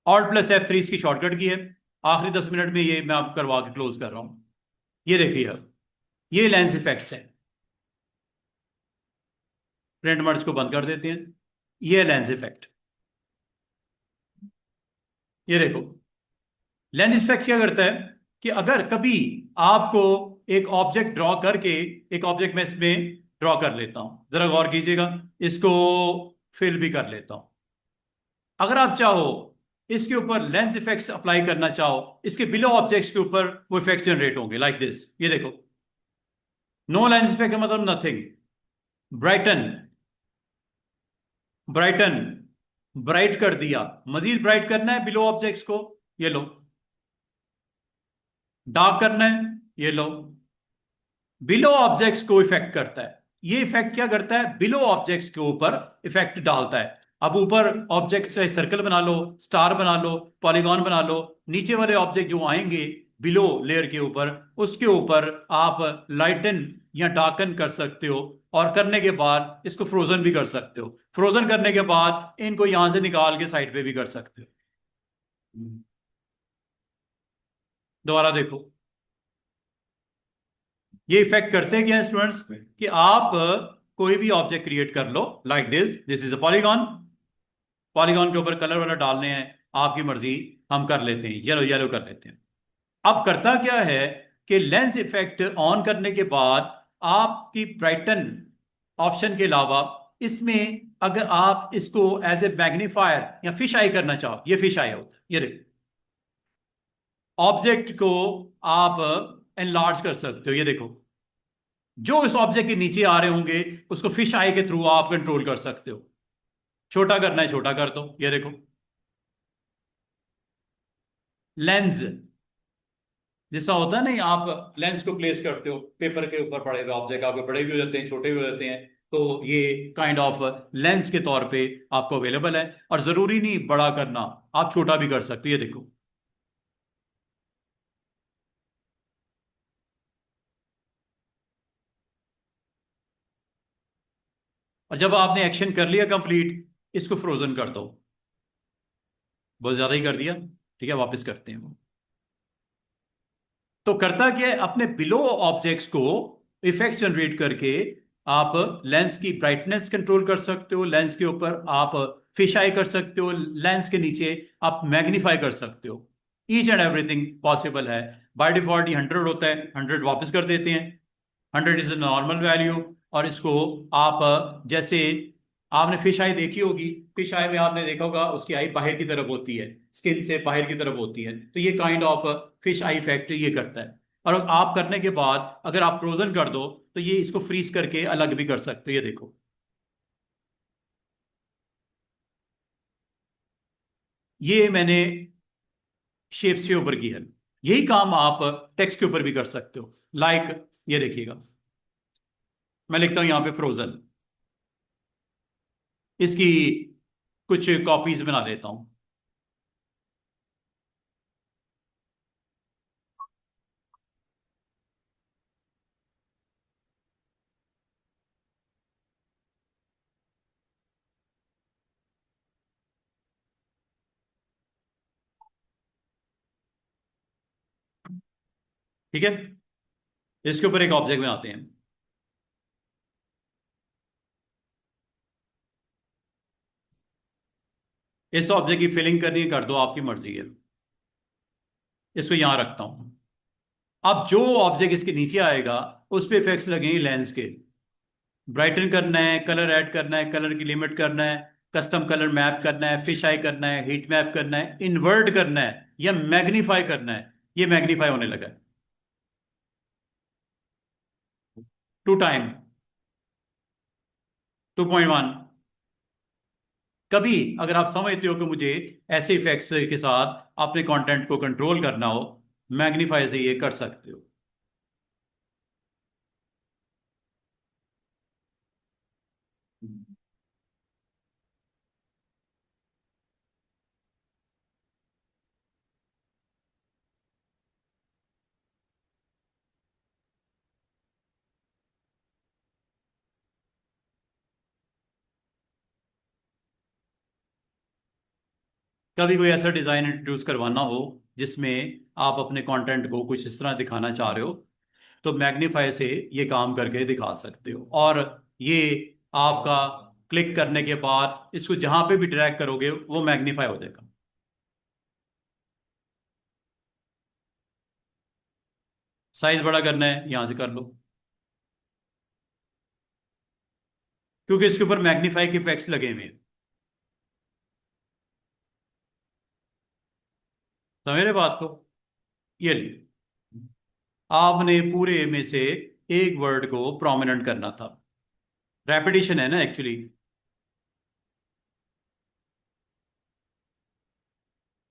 Alt+F3 इसकी शॉर्टकट की है। आखिरी 10 मिनट में ये मैं आपको करवा के क्लोज कर रहा हूं। ये देखिए, अब ये लेंस इफेक्ट्स है। प्रिंट मर्ज को बंद कर देते हैं। ये लेंस इफेक्ट, ये देखो। लेंस इफेक्ट क्या करता है कि अगर कभी आपको एक ऑब्जेक्ट ड्रॉ करके, एक ऑब्जेक्ट में इसमें ड्रॉ कर लेता हूं, जरा गौर कीजिएगा, इसको फिल भी कर लेता हूं। अगर आप चाहो इसके ऊपर लेंस इफेक्ट्स अप्लाई करना चाहो, इसके बिलो ऑब्जेक्ट्स के ऊपर वो इफेक्ट जनरेट होंगे, लाइक दिस। ये देखो, नो लेंस इफेक्ट का मतलब नथिंग। ब्राइटन, ब्राइटन, ब्राइट कर दिया। मजीद ब्राइट करना है बिलो ऑब्जेक्ट्स को, ये लो। डार्क करना है, ये लो। बिलो ऑब्जेक्ट्स को इफेक्ट करता है। ये इफेक्ट क्या करता है, बिलो ऑब्जेक्ट्स के ऊपर इफेक्ट डालता है। अब ऊपर ऑब्जेक्ट से सर्कल बना लो, स्टार बना लो, पॉलीगॉन बना लो। नीचे वाले ऑब्जेक्ट जो आएंगे बिलो लेयर के ऊपर, उसके ऊपर आप लाइटन या डार्कन कर सकते हो। और करने के बाद इसको फ्रोजन भी कर सकते हो। फ्रोजन करने के बाद इनको यहां से निकाल के साइड पे भी कर सकते हो। दोबारा देखो, ये इफेक्ट करते हैं क्या स्टूडेंट्स, कि आप कोई भी ऑब्जेक्ट क्रिएट कर लो, like this. This is a polygon. Polygon के ऊपर कलर वाला डालने हैं, आपकी मर्जी, हम कर लेते हैं, येलो येलो कर लेते हैं। अब करता क्या है कि लेंस इफेक्ट ऑन करने के बाद आपकी ब्राइटन ऑप्शन के अलावा इसमें अगर आप इसको एज ए मैग्नीफायर या फिश आई करना चाहो, ये फिश आई होता है। ये देखो, ऑब्जेक्ट को आप एनलार्ज कर सकते हो। ये देखो, जो इस ऑब्जेक्ट के नीचे आ रहे होंगे उसको फिश आई के थ्रू आप कंट्रोल कर सकते हो। छोटा करना है, छोटा कर दो। ये देखो, लेंस जैसा होता है, नहीं आप लेंस को प्लेस करते हो पेपर के ऊपर, पड़े हुए ऑब्जेक्ट आपके बड़े भी हो जाते हैं, छोटे भी हो जाते हैं। तो ये काइंड ऑफ लेंस के तौर पे आपको अवेलेबल है। और जरूरी नहीं बड़ा करना, आप छोटा भी कर सकते हो। ये देखो, और जब आपने एक्शन कर लिया कंप्लीट, इसको फ्रोजन कर दो। बहुत ज्यादा ही कर दिया, ठीक है, वापस करते हैं। तो करता क्या है, अपने बिलो ऑब्जेक्ट्स को इफेक्ट्स जनरेट करके आप लेंस की ब्राइटनेस कंट्रोल कर सकते हो, लेंस के ऊपर आप फिश आई कर सकते हो, लेंस के नीचे आप मैग्नीफाई कर सकते हो। ईच एंड एवरीथिंग पॉसिबल है। बाय डिफॉल्ट ये 100 होता है, 100 वापस कर देते हैं। 100 इज नॉर्मल वैल्यू। और इसको आप जैसे आपने फिश आई देखी होगी, फिश आई में आपने देखा होगा उसकी आई बाहर की तरफ होती है, स्किन से बाहर की तरफ होती है। तो ये kind of fish I effect ये करता है। और आप करने के बाद अगर आप फ्रोजन कर दो तो ये इसको फ्रीज करके अलग भी कर सकते हो। ये देखो, ये मैंने शेप से ऊपर की है। यही काम आप टेक्स्ट के ऊपर भी कर सकते हो, लाइक ये देखिएगा, मैं लिखता हूं यहां पे फ्रोजन। इसकी कुछ कॉपीज बना लेता हूं। ठीक है, इसके ऊपर एक ऑब्जेक्ट बनाते हैं। इस ऑब्जेक्ट की फिलिंग करनी है, कर दो, आपकी मर्जी है। इसको यहां रखता हूं। अब जो ऑब्जेक्ट इसके नीचे आएगा उस पे इफेक्ट्स लगेंगे लेंस के। ब्राइटन करना है, कलर ऐड करना है, कलर की लिमिट करना है, कस्टम कलर मैप करना है, फिश आई करना है, हीट मैप करना है, इन्वर्ट करना है, या मैग्नीफाई करना है। ये मैग्नीफाई होने लगा है। 2 टाइम, 2.1। कभी अगर आप समझते हो कि मुझे ऐसे इफेक्ट्स के साथ अपने कंटेंट को कंट्रोल करना हो, मैग्नीफाई से ये कर सकते हो। कभी कोई ऐसा डिजाइन इंट्रोड्यूस करवाना हो जिसमें आप अपने कंटेंट को कुछ इस तरह दिखाना चाह रहे हो, तो मैग्नीफाई से ये काम करके दिखा सकते हो। और ये आपका क्लिक करने के बाद इसको जहां पे भी ड्रैग करोगे वो मैग्नीफाई हो जाएगा। साइज बड़ा करना है, यहां से कर लो, क्योंकि इसके ऊपर मैग्नीफाई के इफेक्ट्स लगे हुए हैं। समझ रहे बात को? ये लिए आपने पूरे में से एक वर्ड को प्रोमिनेंट करना था। रेपिटेशन है ना एक्चुअली।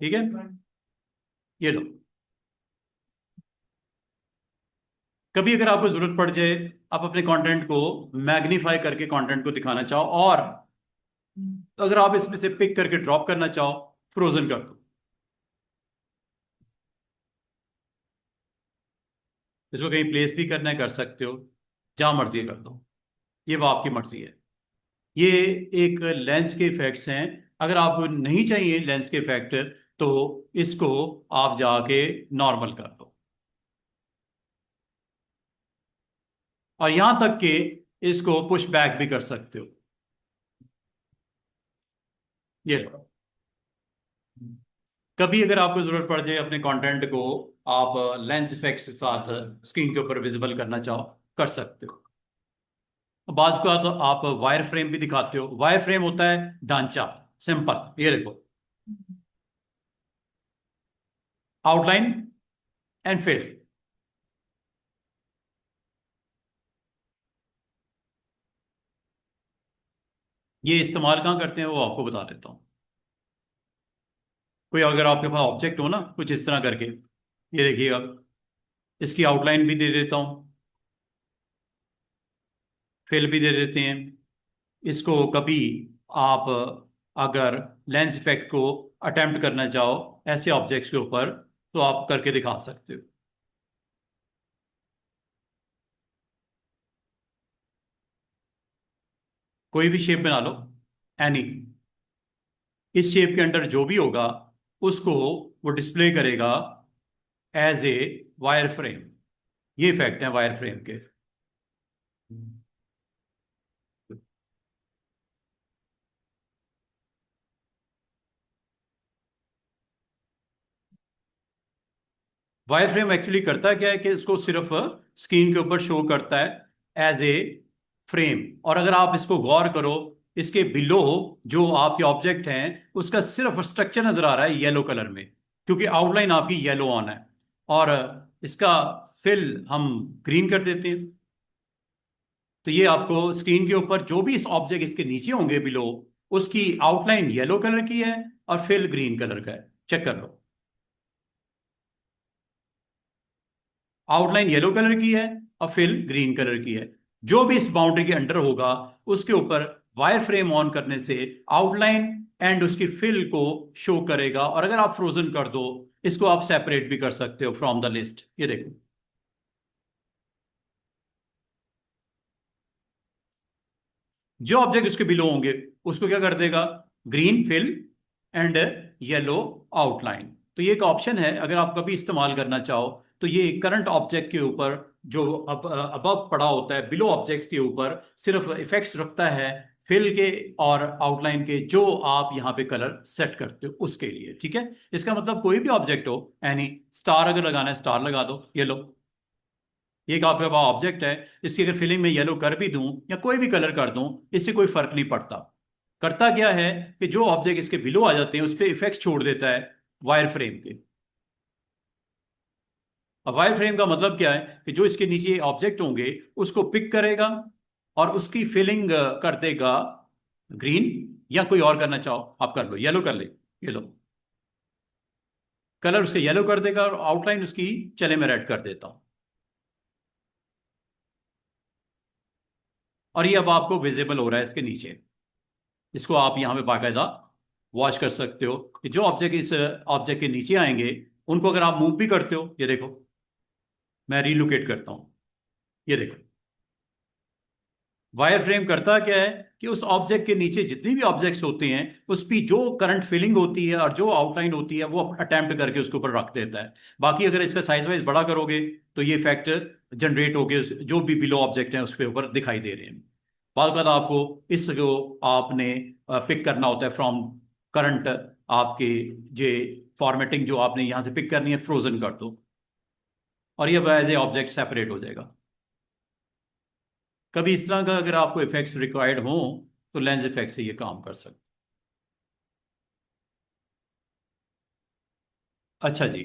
ठीक है, ये लो। कभी अगर आपको जरूरत पड़ जाए, आप अपने कंटेंट को मैग्नीफाई करके कंटेंट को दिखाना चाहो, और अगर आप इसमें से पिक करके ड्रॉप करना चाहो, फ्रोजन कर दो। इसको कहीं प्लेस भी करना है, कर सकते हो, जहां मर्जी कर दो। ये वो आपकी मर्जी है। ये एक लेंस के इफेक्ट्स हैं। अगर आपको नहीं चाहिए लेंस के इफेक्ट, तो इसको आप जाके नॉर्मल कर दो। और यहां तक कि इसको पुश बैक भी कर सकते हो। ये लो। कभी अगर आपको जरूरत पड़ जाए अपने कंटेंट को आप लेंस इफेक्ट्स के साथ स्क्रीन के ऊपर विजिबल करना चाहो, कर सकते हो। बाज को तो आप वायर फ्रेम भी दिखाते हो। वायर फ्रेम होता है ढांचा, सिंपल। ये देखो, आउटलाइन एंड फिल। ये इस्तेमाल कहाँ करते हैं वो आपको बता देता हूँ। कोई अगर आपके पास ऑब्जेक्ट हो ना कुछ इस तरह करके, ये देखिएगा, इसकी आउटलाइन भी दे देता हूँ, फिल भी दे देते हैं। इसको कभी आप अगर लेंस इफेक्ट को अटेम्प्ट करना चाहो ऐसे ऑब्जेक्ट्स के ऊपर, तो आप करके दिखा सकते हो। कोई भी शेप बना लो, एनी। इस शेप के अंडर जो भी होगा उसको वो डिस्प्ले करेगा एज ए वायर फ्रेम। ये इफेक्ट है वायर फ्रेम के। वायर फ्रेम एक्चुअली करता क्या है कि इसको सिर्फ स्क्रीन के ऊपर शो करता है एज ए फ्रेम। और अगर आप इसको गौर करो, इसके बिलो जो आपके ऑब्जेक्ट हैं उसका सिर्फ स्ट्रक्चर नजर आ रहा है येलो कलर में, क्योंकि आउटलाइन आपकी येलो ऑन है। और इसका फिल हम ग्रीन कर देते हैं। तो ये आपको स्क्रीन के ऊपर जो भी इस ऑब्जेक्ट इसके नीचे होंगे बिलो, उसकी आउटलाइन येलो कलर की है और फिल ग्रीन कलर का है। चेक कर लो, आउटलाइन येलो कलर की है और फिल ग्रीन कलर की है। जो भी इस बाउंड्री के अंडर होगा उसके ऊपर वायर फ्रेम ऑन करने से आउटलाइन एंड उसकी फिल को शो करेगा। और अगर आप फ्रोजन कर दो, इसको आप सेपरेट भी कर सकते हो फ्रॉम द लिस्ट। ये देखो, जो ऑब्जेक्ट उसके बिलो होंगे उसको क्या कर देगा, green fill and yellow outline. तो ये एक ऑप्शन है, अगर आप कभी इस्तेमाल करना चाहो तो ये करंट ऑब्जेक्ट के ऊपर जो अबव पड़ा होता है, बिलो ऑब्जेक्ट के ऊपर सिर्फ इफेक्ट्स रखता है फिल के और आउटलाइन के, जो आप यहाँ पे कलर सेट करते हो उसके लिए। ठीक है, इसका मतलब कोई भी ऑब्जेक्ट हो, एनी स्टार अगर लगाना है स्टार लगा दो, ये लो, ये एक आपके पास ऑब्जेक्ट है, इसकी अगर फिलिंग में येलो कर भी दूं या कोई भी कलर कर दूं, इससे कोई फर्क नहीं पड़ता। करता क्या है कि जो ऑब्जेक्ट इसके बिलो आ जाते हैं उस पर इफेक्ट छोड़ देता है वायर फ्रेम के। अब वायर फ्रेम का मतलब क्या है कि जो इसके नीचे ऑब्जेक्ट होंगे उसको पिक करेगा और उसकी फिलिंग कर देगा ग्रीन, या कोई और करना चाहो आप कर लो, येलो कर ले, ये लो, कलर उसका येलो कर देगा और आउटलाइन उसकी चले मैं रेड कर देता हूं। और ये अब आपको विजिबल हो रहा है इसके नीचे। इसको आप यहां पे बाकायदा वॉच कर सकते हो कि जो ऑब्जेक्ट इस ऑब्जेक्ट के नीचे आएंगे उनको अगर आप मूव भी करते हो, ये देखो मैं रीलोकेट करता हूं, ये देखो वायर फ्रेम करता क्या है कि उस ऑब्जेक्ट के नीचे जितनी भी ऑब्जेक्ट्स होते हैं उस पर जो करंट फिलिंग होती है और जो आउटलाइन होती है वो अटेम्प्ट करके उसके ऊपर रख देता है। बाकी अगर इसका साइज वाइज बड़ा करोगे तो ये इफेक्ट जनरेट होके जो भी बिलो ऑब्जेक्ट है उसके ऊपर दिखाई दे रहे हैं। बाद बात आपको इस जो आपने पिक करना होता है फ्रॉम करंट, आपके जे फॉर्मेटिंग जो आपने यहां से पिक करनी है फ्रोजन कर दो और ये एज ए ऑब्जेक्ट सेपरेट हो जाएगा। कभी इस तरह का अगर आपको इफेक्ट्स रिक्वायर्ड हो तो लेंस इफेक्ट से ये काम कर सकते। अच्छा जी।